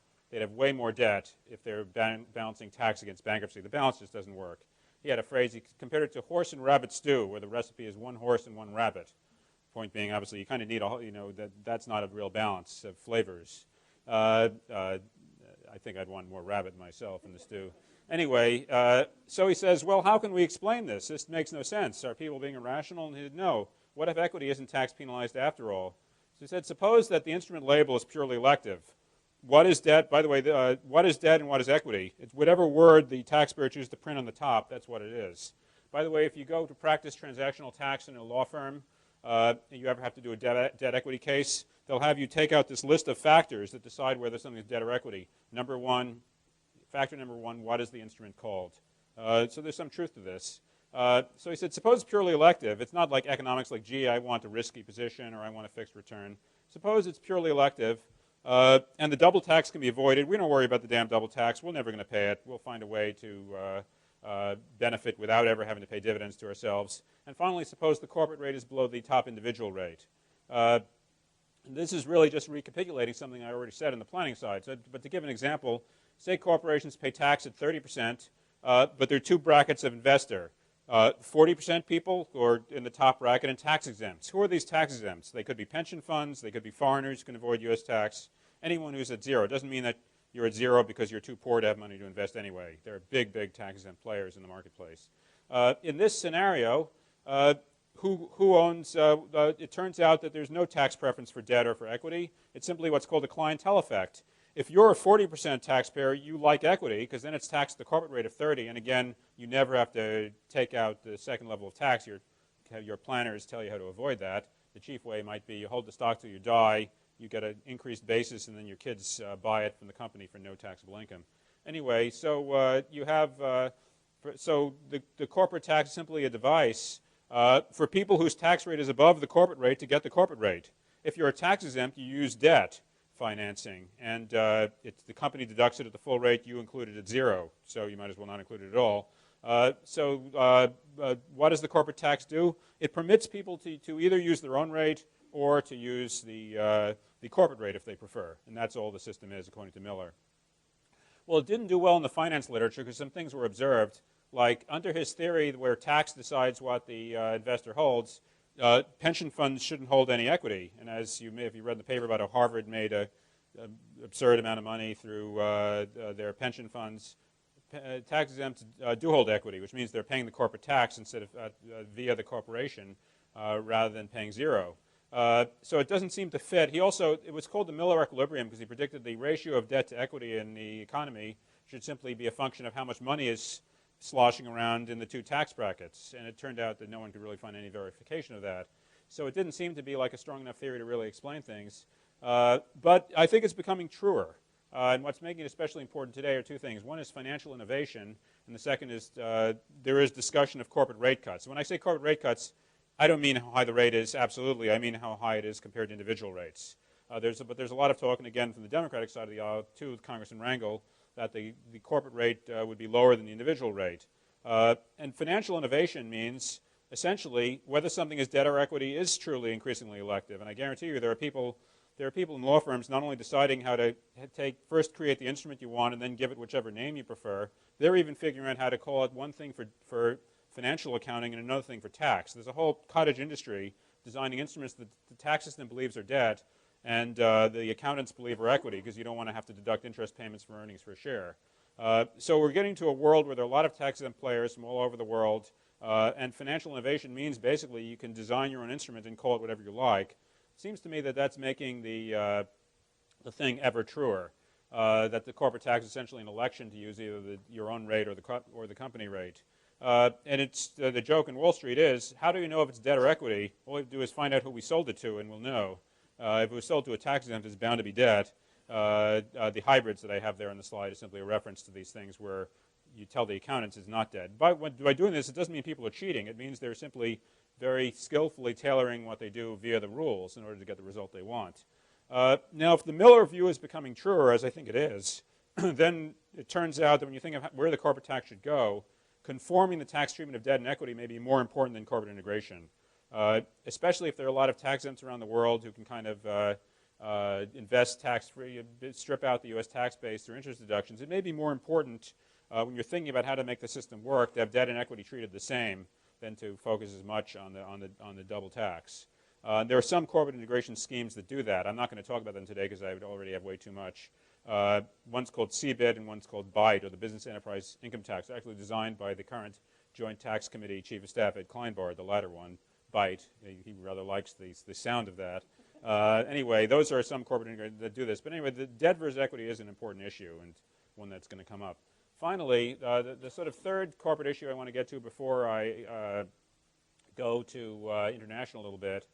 debt if they're balancing tax against bankruptcy. The balance just doesn't work. He had a phrase, he compared it to horse and rabbit stew, where the recipe is one horse and one rabbit. Point being, obviously, you kind of need that's not a real balance of flavors. I think I'd want more rabbit myself in the stew. Anyway, so he says, well, how can we explain this? This makes no sense. Are people being irrational? And he said, no. What if equity isn't tax penalized after all? So he said, suppose that the instrument label is purely elective. What is debt? By the way, what is debt and what is equity? It's whatever word the taxpayer chooses to print on the top, that's what it is. By the way, if you go to practice transactional tax in a law firm, and you ever have to do a debt equity case, they'll have you take out this list of factors that decide whether something is debt or equity. Factor number one, what is the instrument called? So there's some truth to this. So he said, suppose it's purely elective. It's not like economics like, gee, I want a risky position or I want a fixed return. Suppose it's purely elective and the double tax can be avoided. We don't worry about the damn double tax. We're never going to pay it. We'll find a way to benefit without ever having to pay dividends to ourselves. And finally, suppose the corporate rate is below the top individual rate. This is really just recapitulating something I already said on the planning side. But to give an example, say corporations pay tax at 30%, but there are two brackets of investor. 40% people who are in the top bracket and tax exempts. Who are these tax exempts? They could be pension funds. They could be foreigners who can avoid U.S. tax. Anyone who's at zero. It doesn't mean that you're at zero because you're too poor to have money to invest anyway. There are big, big tax exempt players in the marketplace. In this scenario, who owns, it turns out that there's no tax preference for debt or for equity. It's simply what's called a clientele effect. If you're a 40% taxpayer, you like equity because then it's taxed at the corporate rate of 30. And again, you never have to take out the second level of tax. Your planners tell you how to avoid that. The chief way might be you hold the stock till you die, you get an increased basis, and then your kids buy it from the company for no taxable income. Anyway, so you have, so the corporate tax is simply a device for people whose tax rate is above the corporate rate to get the corporate rate. If you're a tax exempt, you use debt financing, and the company deducts it at the full rate. You include it at zero, so you might as well not include it at all. What does the corporate tax do? It permits people to either use their own rate or to use the corporate rate if they prefer, and that's all the system is, according to Miller. Well, it didn't do well in the finance literature because some things were observed, like under his theory where tax decides what the investor holds, pension funds shouldn't hold any equity. And as you may, if you read the paper about how Harvard made an absurd amount of money through their pension funds, tax exempts do hold equity, which means they're paying the corporate tax instead of via the corporation rather than paying zero. So it doesn't seem to fit. It was called the Miller equilibrium because he predicted the ratio of debt to equity in the economy should simply be a function of how much money is sloshing around in the two tax brackets. And it turned out that no one could really find any verification of that. So it didn't seem to be like a strong enough theory to really explain things. But I think it's becoming truer. And what's making it especially important today are two things. One is financial innovation, and the second is there is discussion of corporate rate cuts. When I say corporate rate cuts, I don't mean how high the rate is absolutely. I mean how high it is compared to individual rates. But there's a lot of talk, and again from the Democratic side of the aisle, too, with Congressman Rangel, that the corporate rate would be lower than the individual rate. And financial innovation means essentially whether something is debt or equity is truly increasingly elective. And I guarantee you there are people there are people in law firms not only deciding how to first create the instrument you want and then give it whichever name you prefer, they're even figuring out how to call it one thing for financial accounting and another thing for tax. There's a whole cottage industry designing instruments that the tax system believes are debt and the accountants believe are equity, because you don't want to have to deduct interest payments from earnings for a share. So we're getting to a world where there are a lot of tax-exempt players from all over the world, and financial innovation means basically you can design your own instrument and call it whatever you like. It seems to me that that's making the thing ever truer, that the corporate tax is essentially an election to use either your own rate or the company rate. And it's the joke in Wall Street is, how do you know if it's debt or equity? All we have to do is find out who we sold it to, and we'll know. If it was sold to a tax exempt, it's bound to be debt. The hybrids that I have there on the slide is simply a reference to these things where you tell the accountants it's not debt. By doing this, it doesn't mean people are cheating. It means they're simply very skillfully tailoring what they do via the rules in order to get the result they want. Now, if the Miller view is becoming truer, as I think it is, then it turns out that when you think of where the corporate tax should go, conforming the tax treatment of debt and equity may be more important than corporate integration, especially if there are a lot of tax exempts around the world who can kind of invest tax-free, strip out the U.S. tax base through interest deductions. It may be more important when you're thinking about how to make the system work to have debt and equity treated the same than to focus as much on the double tax. There are some corporate integration schemes that do that. I'm not going to talk about them today because I would already have way too much. One's called CBIT and one's called BITE, or the Business Enterprise Income Tax, actually designed by the current Joint Tax Committee Chief of Staff Ed Kleinbard, the latter one, BITE. He rather likes the sound of that. Anyway, those are some corporate integrators that do this. But anyway, the debt versus equity is an important issue and one that's going to come up. Finally, the sort of third corporate issue I want to get to before I go to international a little bit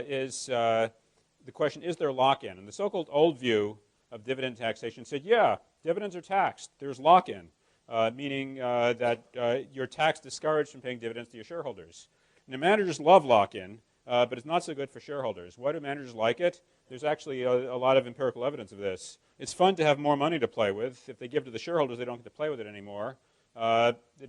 is the question, is there lock-in? And the so-called old view of dividend taxation said, yeah, dividends are taxed. There's lock-in, meaning that you're tax discouraged from paying dividends to your shareholders. Now, managers love lock-in, but it's not so good for shareholders. Why do managers like it? There's actually a lot of empirical evidence of this. It's fun to have more money to play with. If they give to the shareholders, they don't get to play with it anymore.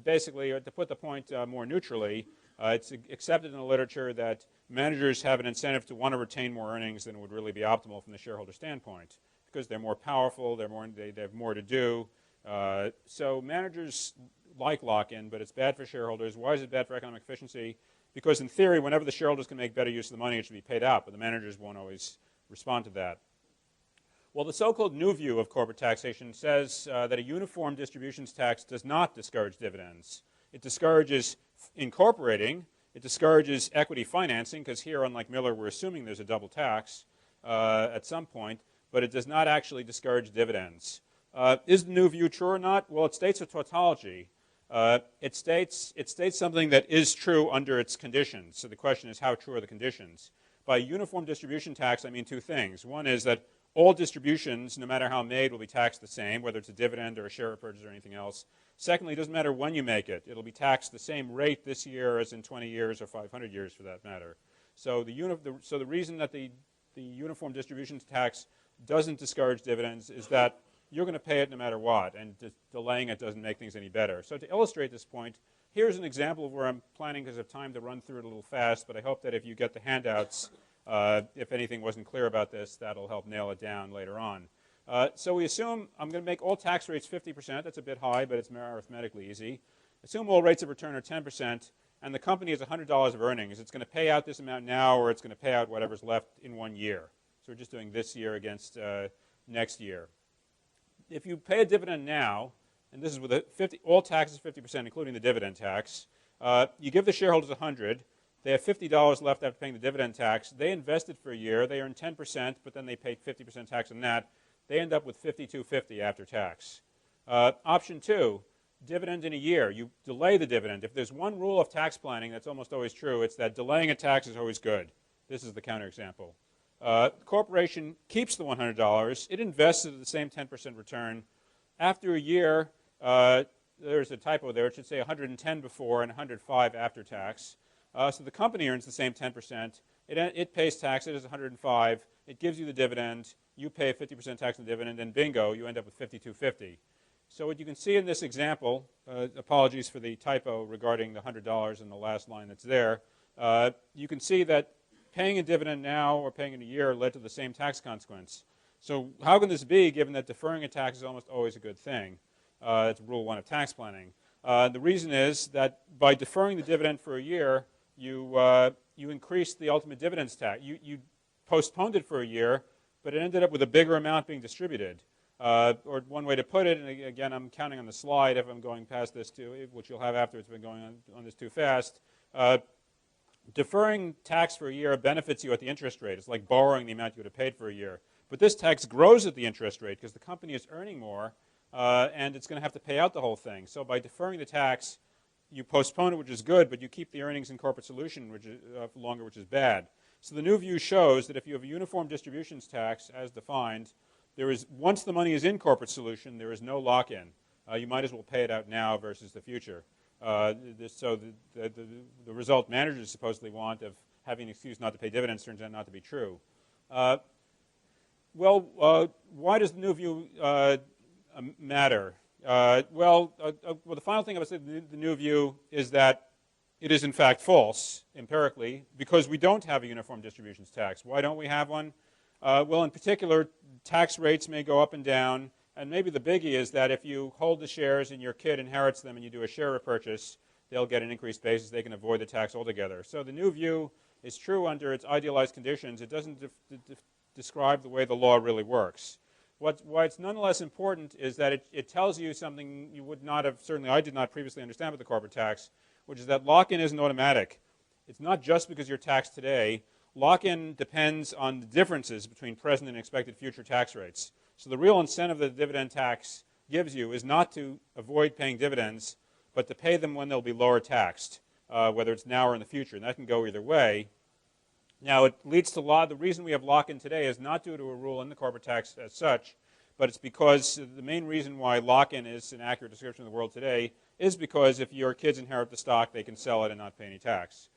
Basically, to put the point more neutrally, it's accepted in the literature that managers have an incentive to want to retain more earnings than would really be optimal from the shareholder standpoint, because they're more powerful, they have more to do. So managers like lock-in, but it's bad for shareholders. Why is it bad for economic efficiency? Because in theory, whenever the shareholders can make better use of the money, it should be paid out, but the managers won't always respond to that. Well, the so-called new view of corporate taxation says that a uniform distributions tax does not discourage dividends. It discourages incorporating. It discourages equity financing, because here, unlike Miller, we're assuming there's a double tax at some point, but it does not actually discourage dividends. Is the new view true or not? Well, it states a tautology. It states something that is true under its conditions. So the question is, how true are the conditions? By uniform distribution tax, I mean two things. One is that all distributions, no matter how made, will be taxed the same, whether it's a dividend or a share purchase or anything else. Secondly, it doesn't matter when you make it. It'll be taxed the same rate this year as in 20 years or 500 years for that matter. So the reason that the uniform distributions tax doesn't discourage dividends is that you're going to pay it no matter what, and delaying it doesn't make things any better. So to illustrate this point, here's an example of where I'm planning, because I have time to run through it a little fast, but I hope that if you get the handouts, if anything wasn't clear about this, that'll help nail it down later on. So we assume I'm going to make all tax rates 50%. That's a bit high, but it's arithmetically easy. Assume all rates of return are 10%, and the company has $100 of earnings. It's going to pay out this amount now, or it's going to pay out whatever's left in 1 year. So we're just doing this year against next year. If you pay a dividend now, and this is with all taxes 50%, including the dividend tax, you give the shareholders $100. They have $50 left after paying the dividend tax. They invested for a year. They earn 10%, but then they paid 50% tax on that. They end up with $52.50 after tax. Option two, dividend in a year. You delay the dividend. If there's one rule of tax planning that's almost always true, it's that delaying a tax is always good. This is the counterexample. The corporation keeps the $100. It invests at the same 10% return. After a year, there's a typo there. It should say 110 before and 105 after tax. So the company earns the same 10%. It pays tax. It is 105. It gives you the dividend. You pay 50% tax on the dividend, and bingo, you end up with $52.50. So what you can see in this example, apologies for the typo regarding the $100 in the last line that's there, you can see that paying a dividend now or paying in a year led to the same tax consequence. So how can this be, given that deferring a tax is almost always a good thing? It's rule 1 of tax planning. The reason is that by deferring the dividend for a year, you increase the ultimate dividends tax. You postponed it for a year, but it ended up with a bigger amount being distributed. Or one way to put it, and again, I'm counting on the slide if I'm going past this too, which you'll have after it's been going on this too fast. Deferring tax for a year benefits you at the interest rate. It's like borrowing the amount you would have paid for a year. But this tax grows at the interest rate because the company is earning more, and it's going to have to pay out the whole thing. So by deferring the tax, you postpone it, which is good, but you keep the earnings in corporate solution which is, longer, which is bad. So the new view shows that if you have a uniform distributions tax as defined, there is, once the money is in corporate solution, there is no lock-in. You might as well pay it out now versus the future. So the result managers supposedly want of having an excuse not to pay dividends turns out not to be true. Why does the new view matter? Well, the final thing I would say the new view is that it is in fact false, empirically, because we don't have a uniform distributions tax. Why don't we have one? Well, in particular, tax rates may go up and down, and maybe the biggie is that if you hold the shares and your kid inherits them and you do a share repurchase, they'll get an increased basis. They can avoid the tax altogether. So the new view is true under its idealized conditions. It doesn't describe the way the law really works. Why it's nonetheless important is that it tells you something you would not have, certainly I did not previously understand with the corporate tax, which is that lock-in isn't automatic. It's not just because you're taxed today. Lock-in depends on the differences between present and expected future tax rates. So the real incentive that the dividend tax gives you is not to avoid paying dividends, but to pay them when they'll be lower taxed, whether it's now or in the future. And that can go either way. Now, it leads to the reason we have lock-in today is not due to a rule in the corporate tax as such, but it's because the main reason why lock-in is an accurate description of the world today is because if your kids inherit the stock, they can sell it and not pay any tax.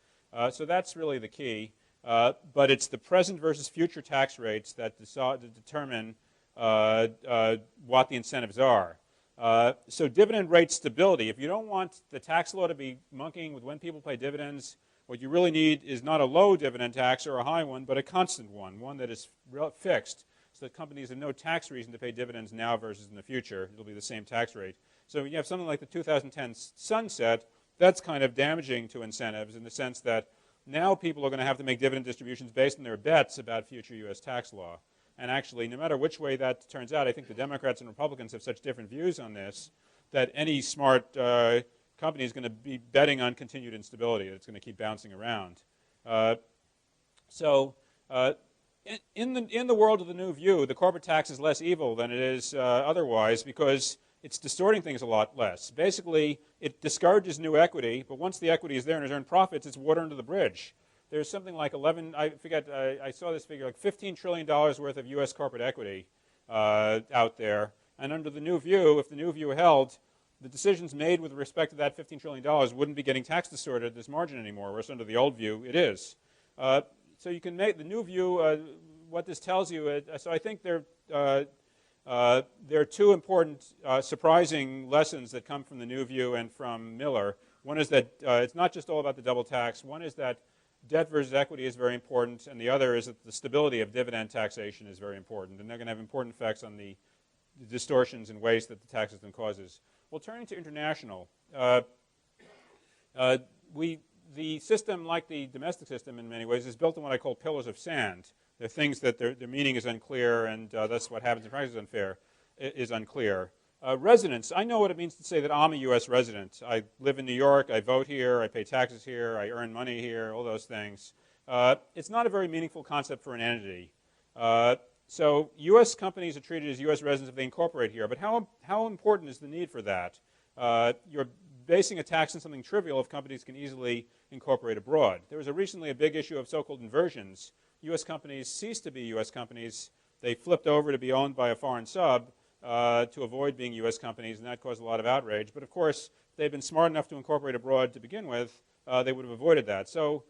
So that's really the key. But it's the present versus future tax rates that determine what the incentives are. So dividend rate stability. If you don't want the tax law to be monkeying with when people pay dividends, what you really need is not a low dividend tax or a high one, but a constant one that is fixed, so that companies have no tax reason to pay dividends now versus in the future. It'll be the same tax rate. So when you have something like the 2010 sunset, that's kind of damaging to incentives in the sense that now people are going to have to make dividend distributions based on their bets about future U.S. tax law. And actually, no matter which way that turns out, I think the Democrats and Republicans have such different views on this that any smart company is going to be betting on continued instability. It's going to keep bouncing around. In the world of the new view, the corporate tax is less evil than it is otherwise because it's distorting things a lot less. Basically, it discourages new equity, but once the equity is there and has earned profits, it's water under the bridge. There's something like I saw this figure, like $15 trillion worth of U.S. corporate equity out there. And under the new view, if the new view held, the decisions made with respect to that $15 trillion wouldn't be getting tax distorted at this margin anymore, whereas under the old view, it is. So you can make the new view, what this tells you, so I think there are two important surprising lessons that come from the new view and from Miller. One is that it's not just all about the double tax. One is that debt versus equity is very important, and the other is that the stability of dividend taxation is very important, and they're going to have important effects on the distortions and waste that the tax system causes. Well, turning to international, the system, like the domestic system in many ways, is built on what I call pillars of sand. They're things that their meaning is unclear, and that's what happens in practice is unclear. Residence, I know what it means to say that I'm a U.S. resident. I live in New York, I vote here, I pay taxes here, I earn money here, all those things. It's not a very meaningful concept for an entity. So U.S. companies are treated as U.S. residents if they incorporate here, but how important is the need for that? You're basing a tax on something trivial if companies can easily incorporate abroad. There was recently a big issue of so-called inversions. U.S. companies ceased to be U.S. companies. They flipped over to be owned by a foreign sub to avoid being U.S. companies, and that caused a lot of outrage. But of course, if they'd been smart enough to incorporate abroad to begin with, they would have avoided that. So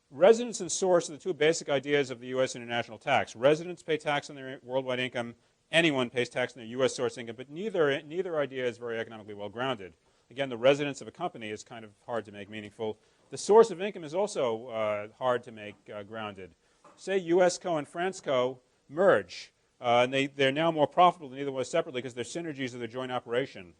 residence and source are the two basic ideas of the U.S. international tax. Residents pay tax on their worldwide income. Anyone pays tax on their U.S. source income, but neither idea is very economically well grounded. Again, the residence of a company is kind of hard to make meaningful. The source of income is also hard to make grounded. say USCo and FranceCo merge, and they're now more profitable than either was separately because they're synergies of their joint operation.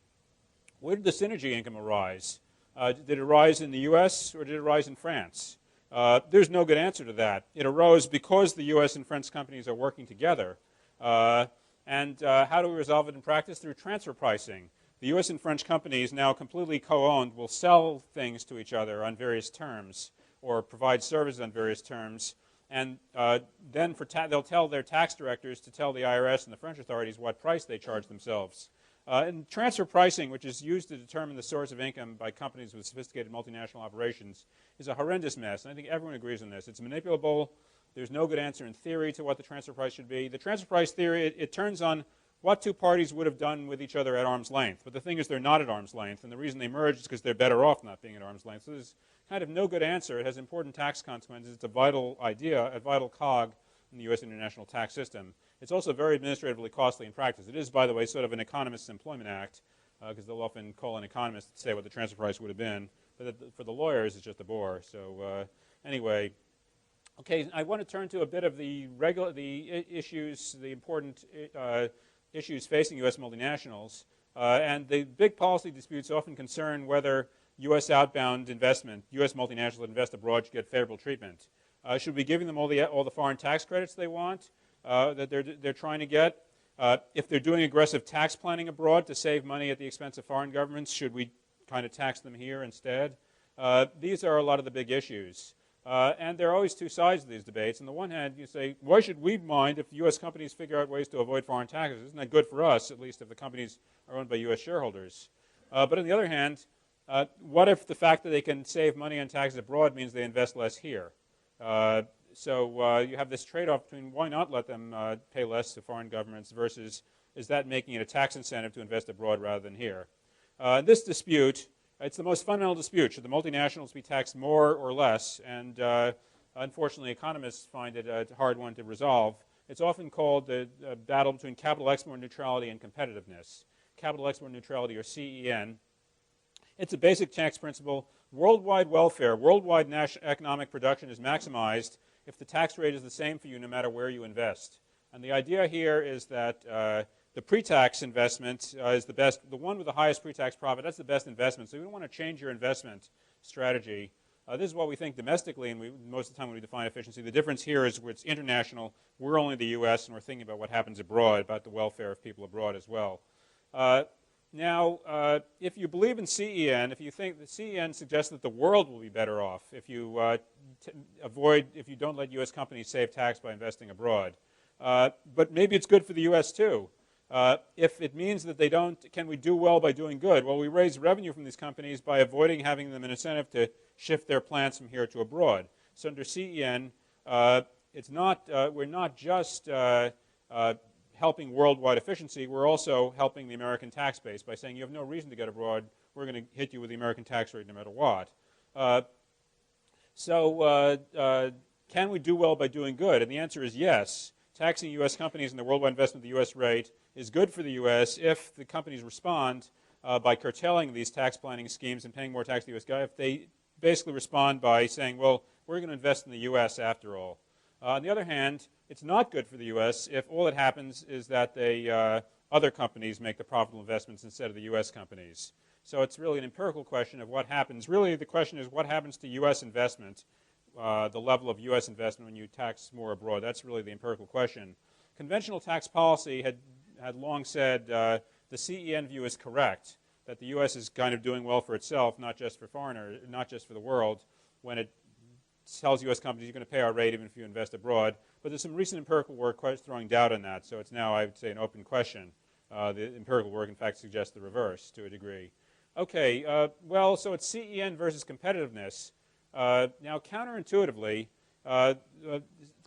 Where did the synergy income arise? Did it arise in the US or did it arise in France? There's no good answer to that. It arose because the US and French companies are working together. How do we resolve it in practice? Through transfer pricing. The US and French companies, now completely co-owned, will sell things to each other on various terms or provide services on various terms. And then they'll tell their tax directors to tell the IRS and the French authorities what price they charge themselves. And transfer pricing, which is used to determine the source of income by companies with sophisticated multinational operations, is a horrendous mess. And I think everyone agrees on this. It's manipulable. There's no good answer in theory to what the transfer price should be. The transfer price theory, it turns on what two parties would have done with each other at arm's length. But the thing is, they're not at arm's length. And the reason they merged is because they're better off not being at arm's length. So there's kind of no good answer. It has important tax consequences. It's a vital idea, a vital cog in the U.S. international tax system. It's also very administratively costly in practice. It is, by the way, sort of an economist's employment act, because they'll often call an economist to say what the transfer price would have been. But for the lawyers, it's just a bore. So anyway, okay, I want to turn to a bit of the issues, the important issues facing U.S. multinationals. And the big policy disputes often concern whether U.S. outbound investment, U.S. multinationals that invest abroad should get favorable treatment. Should we be giving them all the foreign tax credits they want, that they're trying to get? If they're doing aggressive tax planning abroad to save money at the expense of foreign governments, should we kind of tax them here instead? These are a lot of the big issues. And there are always two sides to these debates. On the one hand, you say, why should we mind if U.S. companies figure out ways to avoid foreign taxes? Isn't that good for us, at least if the companies are owned by U.S. shareholders? But on the other hand, what if the fact that they can save money on taxes abroad means they invest less here? So you have this trade-off between why not let them pay less to foreign governments versus is that making it a tax incentive to invest abroad rather than here? This dispute, it's the most fundamental dispute. Should the multinationals be taxed more or less? And unfortunately, economists find it a hard one to resolve. It's often called the battle between capital export neutrality and competitiveness. Capital export neutrality, or CEN. It's a basic tax principle. Worldwide welfare, worldwide national economic production is maximized if the tax rate is the same for you no matter where you invest. And the idea here is that the pre-tax investment is the best, the one with the highest pre-tax profit, that's the best investment. So you don't want to change your investment strategy. This is what we think domestically, and most of the time when we define efficiency. The difference here is where it's international. We're only the U.S., and we're thinking about what happens abroad, about the welfare of people abroad as well. Now, if you believe in CEN, if you think that CEN suggests that the world will be better off if you if you don't let U.S. companies save tax by investing abroad. But maybe it's good for the U.S. too. If it means that they don't, can we do well by doing good? Well, we raise revenue from these companies by avoiding having them an incentive to shift their plants from here to abroad. So under CEN, it's not, we're not just helping worldwide efficiency, we're also helping the American tax base by saying you have no reason to get abroad, we're going to hit you with the American tax rate no matter what. Can we do well by doing good? And the answer is yes. Taxing U.S. companies and the worldwide investment at the U.S. rate is good for the U.S. if the companies respond by curtailing these tax planning schemes and paying more tax to the U.S. guy, if they basically respond by saying, well, we're going to invest in the U.S. after all. On the other hand, it's not good for the U.S. if all that happens is that other companies make the profitable investments instead of the U.S. companies. So it's really an empirical question of what happens. Really, the question is what happens to U.S. investment, the level of U.S. investment when you tax more abroad. That's really the empirical question. Conventional tax policy had long said the CEN view is correct, that the U.S. is kind of doing well for itself, not just for foreigners, not just for the world, when it tells U.S. companies you're going to pay our rate even if you invest abroad. But there's some recent empirical work throwing doubt on that, so it's now, I would say, an open question. The empirical work, in fact, suggests the reverse to a degree. Okay, well, so it's CEN versus competitiveness. Now, counterintuitively,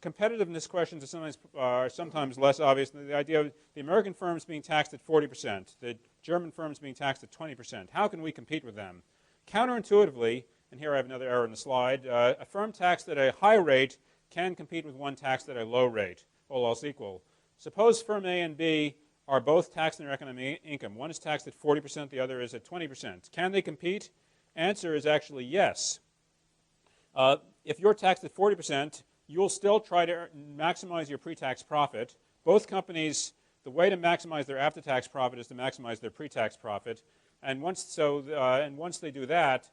competitiveness questions are sometimes less obvious than the idea of the American firms being taxed at 40%, the German firms being taxed at 20%. How can we compete with them? Counterintuitively, and here I have another error in the slide, a firm taxed at a high rate can compete with one taxed at a low rate, all else equal. Suppose firm A and B are both taxed on their economic income. One is taxed at 40%, the other is at 20%. Can they compete? Answer is actually yes. If you're taxed at 40%, you'll still try to maximize your pre-tax profit. Both companies, the way to maximize their after-tax profit is to maximize their pre-tax profit. And once they do that,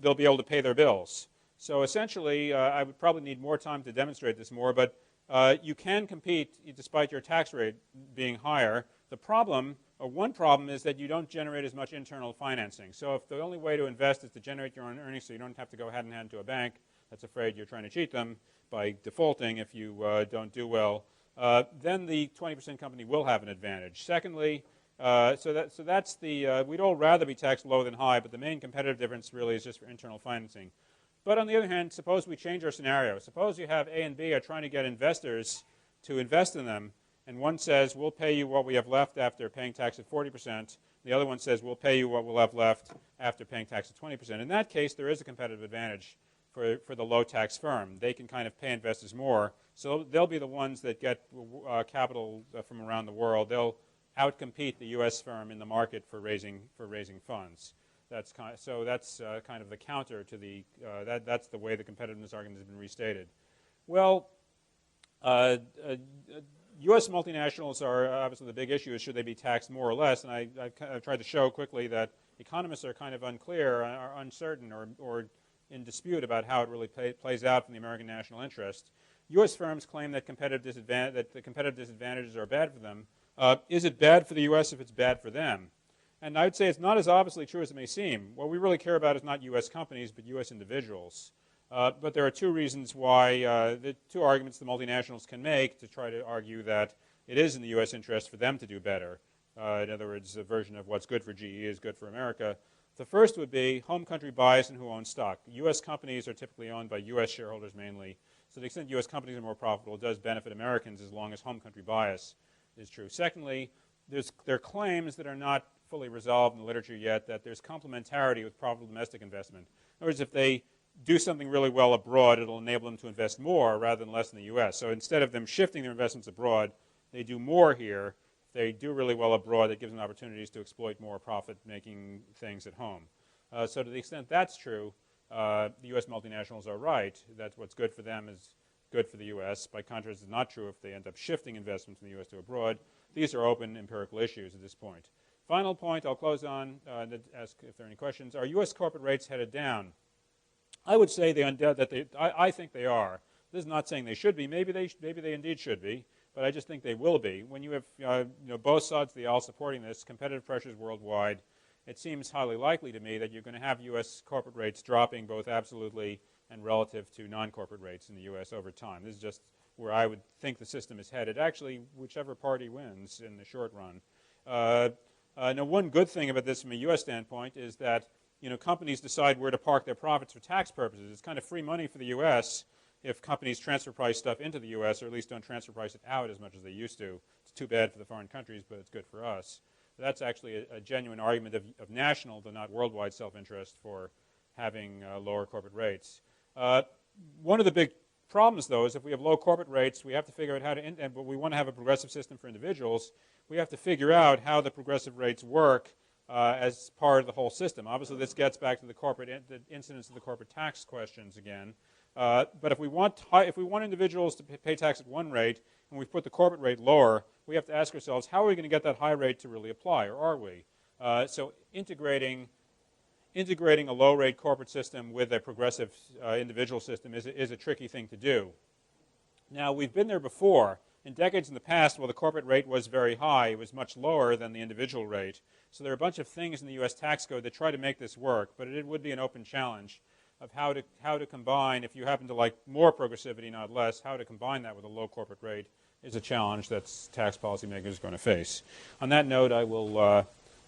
they'll be able to pay their bills. So essentially, I would probably need more time to demonstrate this more, but you can compete despite your tax rate being higher. The problem, or one problem, is that you don't generate as much internal financing. So if the only way to invest is to generate your own earnings so you don't have to go hand in hand to a bank that's afraid you're trying to cheat them by defaulting if you don't do well, then the 20% company will have an advantage. Secondly, that's the, we'd all rather be taxed low than high, but the main competitive difference really is just for internal financing. But on the other hand, suppose we change our scenario. Suppose you have A and B are trying to get investors to invest in them, and one says, we'll pay you what we have left after paying tax at 40%. The other one says, we'll pay you what we'll have left after paying tax at 20%. In that case, there is a competitive advantage for the low-tax firm. They can kind of pay investors more. So they'll be the ones that get capital from around the world. They'll outcompete the U.S. firm in the market for raising funds. That's kind of the counter to the that's the way the competitiveness argument has been restated. Well, U.S. multinationals are obviously the big issue is should they be taxed more or less, and I've tried to show quickly that economists are kind of unclear, are uncertain, or in dispute about how it really plays out from the American national interest. U.S. firms claim that the competitive disadvantages are bad for them. Is it bad for the U.S. if it's bad for them? And I would say it's not as obviously true as it may seem. What we really care about is not U.S. companies, but U.S. individuals. But there are two reasons why, the two arguments the multinationals can make to try to argue that it is in the U.S. interest for them to do better. In other words, a version of what's good for GE is good for America. The first would be home country bias and who owns stock. U.S. companies are typically owned by U.S. shareholders mainly. So to the extent U.S. companies are more profitable, it does benefit Americans as long as home country bias is true. Secondly, there are claims that are not fully resolved in the literature yet that there's complementarity with profitable domestic investment. In other words, if they do something really well abroad, it'll enable them to invest more rather than less in the U.S. So instead of them shifting their investments abroad, they do more here. If they do really well abroad, it gives them opportunities to exploit more profit-making things at home. So to the extent that's true, the U.S. multinationals are right. That's what's good for them is good for the U.S. By contrast, it's not true if they end up shifting investments from the U.S. to abroad. These are open empirical issues at this point. Final point I'll close on, ask if there are any questions. Are U.S. corporate rates headed down? I would say I think they are. This is not saying they should be. Maybe they indeed should be, but I just think they will be. When you have both sides of the aisle supporting this, competitive pressures worldwide, it seems highly likely to me that you're going to have U.S. corporate rates dropping both absolutely and relative to non-corporate rates in the U.S. over time. This is just where I would think the system is headed. Actually, whichever party wins in the short run. Now, one good thing about this from a U.S. standpoint is that companies decide where to park their profits for tax purposes. It's kind of free money for the U.S. if companies transfer price stuff into the U.S. or at least don't transfer price it out as much as they used to. It's too bad for the foreign countries, but it's good for us. That's actually a genuine argument of national, though not worldwide, self-interest for having lower corporate rates. One of the big problems, though, is if we have low corporate rates, we have to figure out how to, but we want to have a progressive system for individuals, we have to figure out how the progressive rates work as part of the whole system. Obviously, this gets back to the incidence of the corporate tax questions again. But if we want individuals to pay tax at one rate and we put the corporate rate lower, we have to ask ourselves, how are we going to get that high rate to really apply, or are we? So integrating a low-rate corporate system with a progressive individual system is a tricky thing to do. Now, we've been there before. In decades in the past, while the corporate rate was very high, it was much lower than the individual rate. So there are a bunch of things in the U.S. tax code that try to make this work, but it would be an open challenge of how to combine, if you happen to like more progressivity, not less, how to combine that with a low corporate rate is a challenge that tax policymakers are going to face. On that note, I will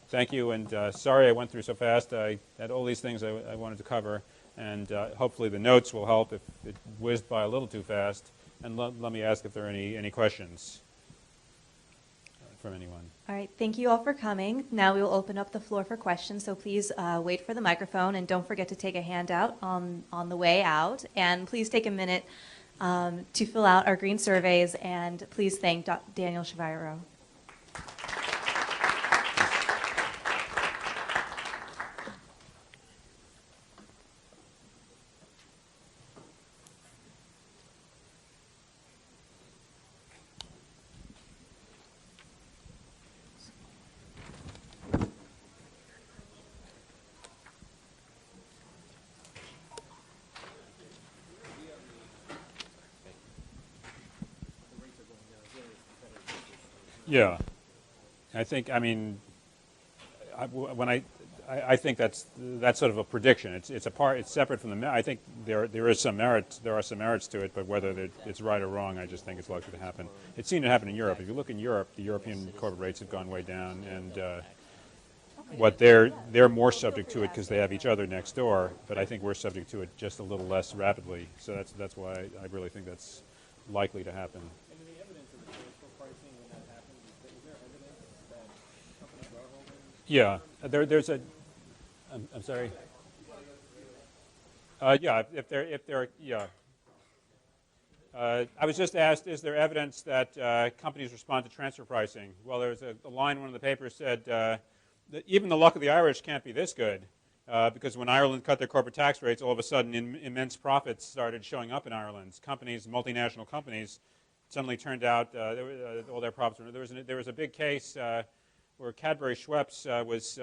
thank you, and sorry I went through so fast. I had all these things I wanted to cover, and hopefully the notes will help if it whizzed by a little too fast. And let me ask if there are any questions from anyone. All right, thank you all for coming. Now we will open up the floor for questions, so please wait for the microphone, and don't forget to take a handout on the way out. And please take a minute to fill out our green surveys, and please thank Daniel Shaviro. Yeah. I think, I mean, I think that's sort of a prediction. It's separate from the. I think there is some merit. There are some merits to it, but whether it's right or wrong, I just think it's likely to happen. It's seen to happen in Europe. If you look in Europe, the European corporate rates have gone way down, and what they're more subject to it because they have each other next door. But I think we're subject to it just a little less rapidly. So that's why I really think that's likely to happen. And the evidence of the transfer pricing when that happens, is there evidence that companies are holding? Yeah, there's a. I'm sorry. Yeah, if there, yeah. I was just asked, is there evidence that companies respond to transfer pricing? Well, there was a line in one of the papers said that even the luck of the Irish can't be this good, because when Ireland cut their corporate tax rates, all of a sudden immense profits started showing up in Ireland. Companies, multinational companies, suddenly turned out all their profits. There was a big case where Cadbury Schweppes was.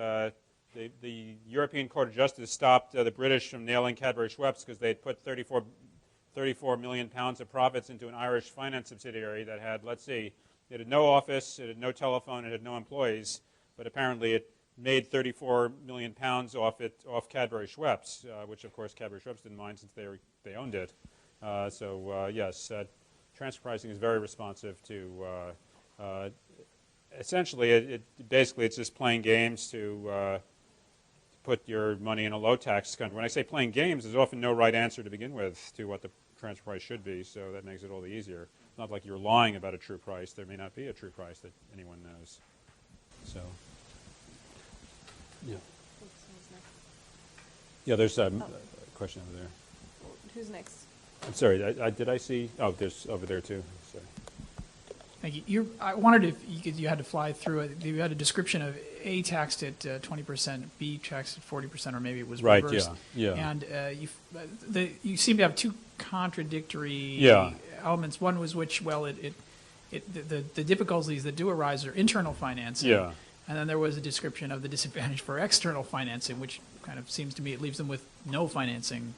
The European Court of Justice stopped the British from nailing Cadbury Schweppes because they had put 34 million pounds of profits into an Irish finance subsidiary that had, let's see, it had no office, it had no telephone, it had no employees, but apparently it made 34 million pounds off Cadbury Schweppes, which of course Cadbury Schweppes didn't mind since they owned it. Yes, transfer pricing is very responsive to. Essentially, basically it's just playing games to put your money in a low tax country. When I say playing games, there's often no right answer to begin with to what the transfer price should be, so that makes it all the easier. It's not like you're lying about a true price. There may not be a true price that anyone knows. So, yeah. Yeah, there's a question over there. Who's next? I'm sorry, did I see? Oh, there's over there too. Sorry. Thank you. I wondered if you had to fly through it. You had a description of A taxed at 20%, B taxed at 40%, or maybe it was reversed. Right. Yeah. And you seem to have two contradictory elements. One was the difficulties that do arise are internal financing. Yeah. And then there was a description of the disadvantage for external financing, which kind of seems to me it leaves them with no financing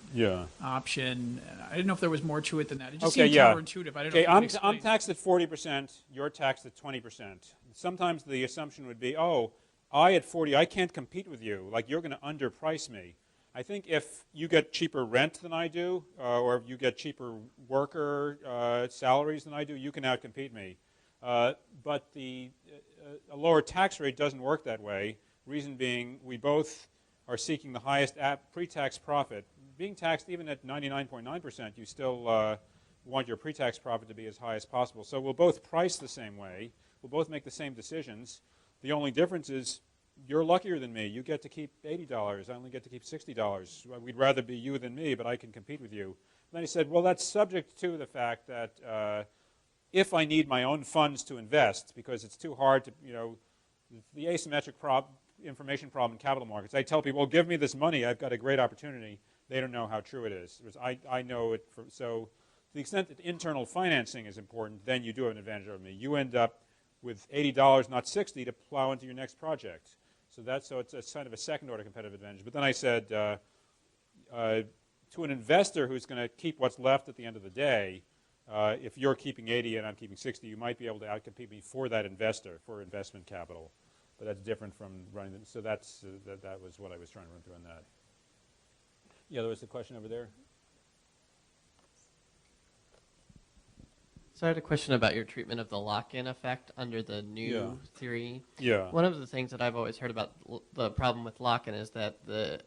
option. I didn't know if there was more to it than that. It just seemed counterintuitive. I don't know if you can explain. I'm taxed at 40%, you're taxed at 20%. Sometimes the assumption would be, I at 40, I can't compete with you. Like, you're going to underprice me. I think if you get cheaper rent than I do, or if you get cheaper worker salaries than I do, you can outcompete me. But a lower tax rate doesn't work that way. Reason being, we both are seeking the highest pre-tax profit. Being taxed even at 99.9%, you still want your pre-tax profit to be as high as possible. So we'll both price the same way. We'll both make the same decisions. The only difference is you're luckier than me. You get to keep $80. I only get to keep $60. We'd rather be you than me, but I can compete with you. And then he said, well, that's subject to the fact that if I need my own funds to invest, because it's too hard to, the asymmetric information problem in capital markets. I tell people, well, give me this money. I've got a great opportunity. They don't know how true it is. I know it. So to the extent that internal financing is important, then you do have an advantage over me. You end up with $80, not $60, to plow into your next project. So it's a kind of a second-order competitive advantage. But then I said, to an investor who's going to keep what's left at the end of the day, if you're keeping 80 and I'm keeping 60, you might be able to outcompete me for that investor, for investment capital. But that's different from running them. So that was what I was trying to run through on that. Yeah, there was a question over there. So I had a question about your treatment of the lock-in effect under the new theory. Yeah. One of the things that I've always heard about the problem with lock-in is that the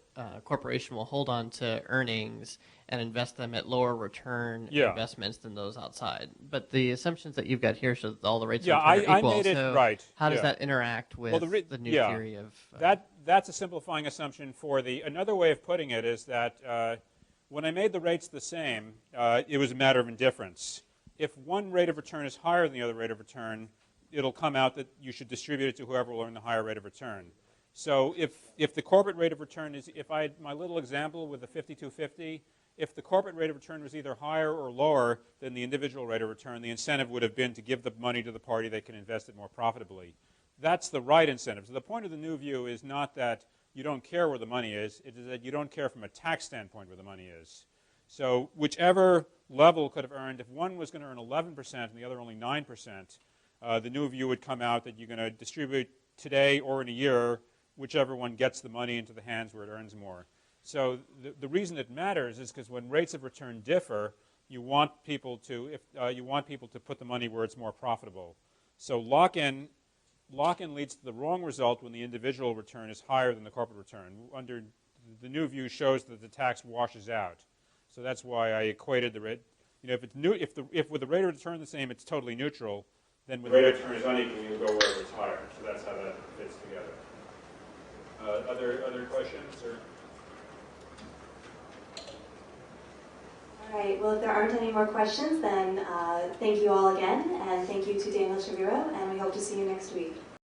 corporation will hold on to earnings and invest them at lower return investments than those outside. But the assumptions that you've got here show that all the rates of return are equal. I made it so right. How does that interact with the new theory of... That's a simplifying assumption for another way of putting it is that when I made the rates the same, it was a matter of indifference. If one rate of return is higher than the other rate of return, it'll come out that you should distribute it to whoever will earn the higher rate of return. So if the corporate rate of return is, if I had my little example with the 5250, if the corporate rate of return was either higher or lower than the individual rate of return, the incentive would have been to give the money to the party that can invest it more profitably. That's the right incentive. So the point of the new view is not that you don't care where the money is, it is that you don't care from a tax standpoint where the money is. So whichever level could have earned, if one was going to earn 11% and the other only 9%, the new view would come out that you're going to distribute today or in a year, whichever one gets the money into the hands where it earns more. So the reason it matters is because when rates of return differ, you want people to put the money where it's more profitable. So lock-in leads to the wrong result when the individual return is higher than the corporate return. Under the new view shows that the tax washes out. So that's why I equated the rate. If with the rate of return the same, it's totally neutral. Then when the rate of return is unequal, you'll go wherever it's higher. So that's how that fits together. Other questions? Or? All right, well, if there aren't any more questions, then thank you all again, and thank you to Daniel Shaviro, and we hope to see you next week.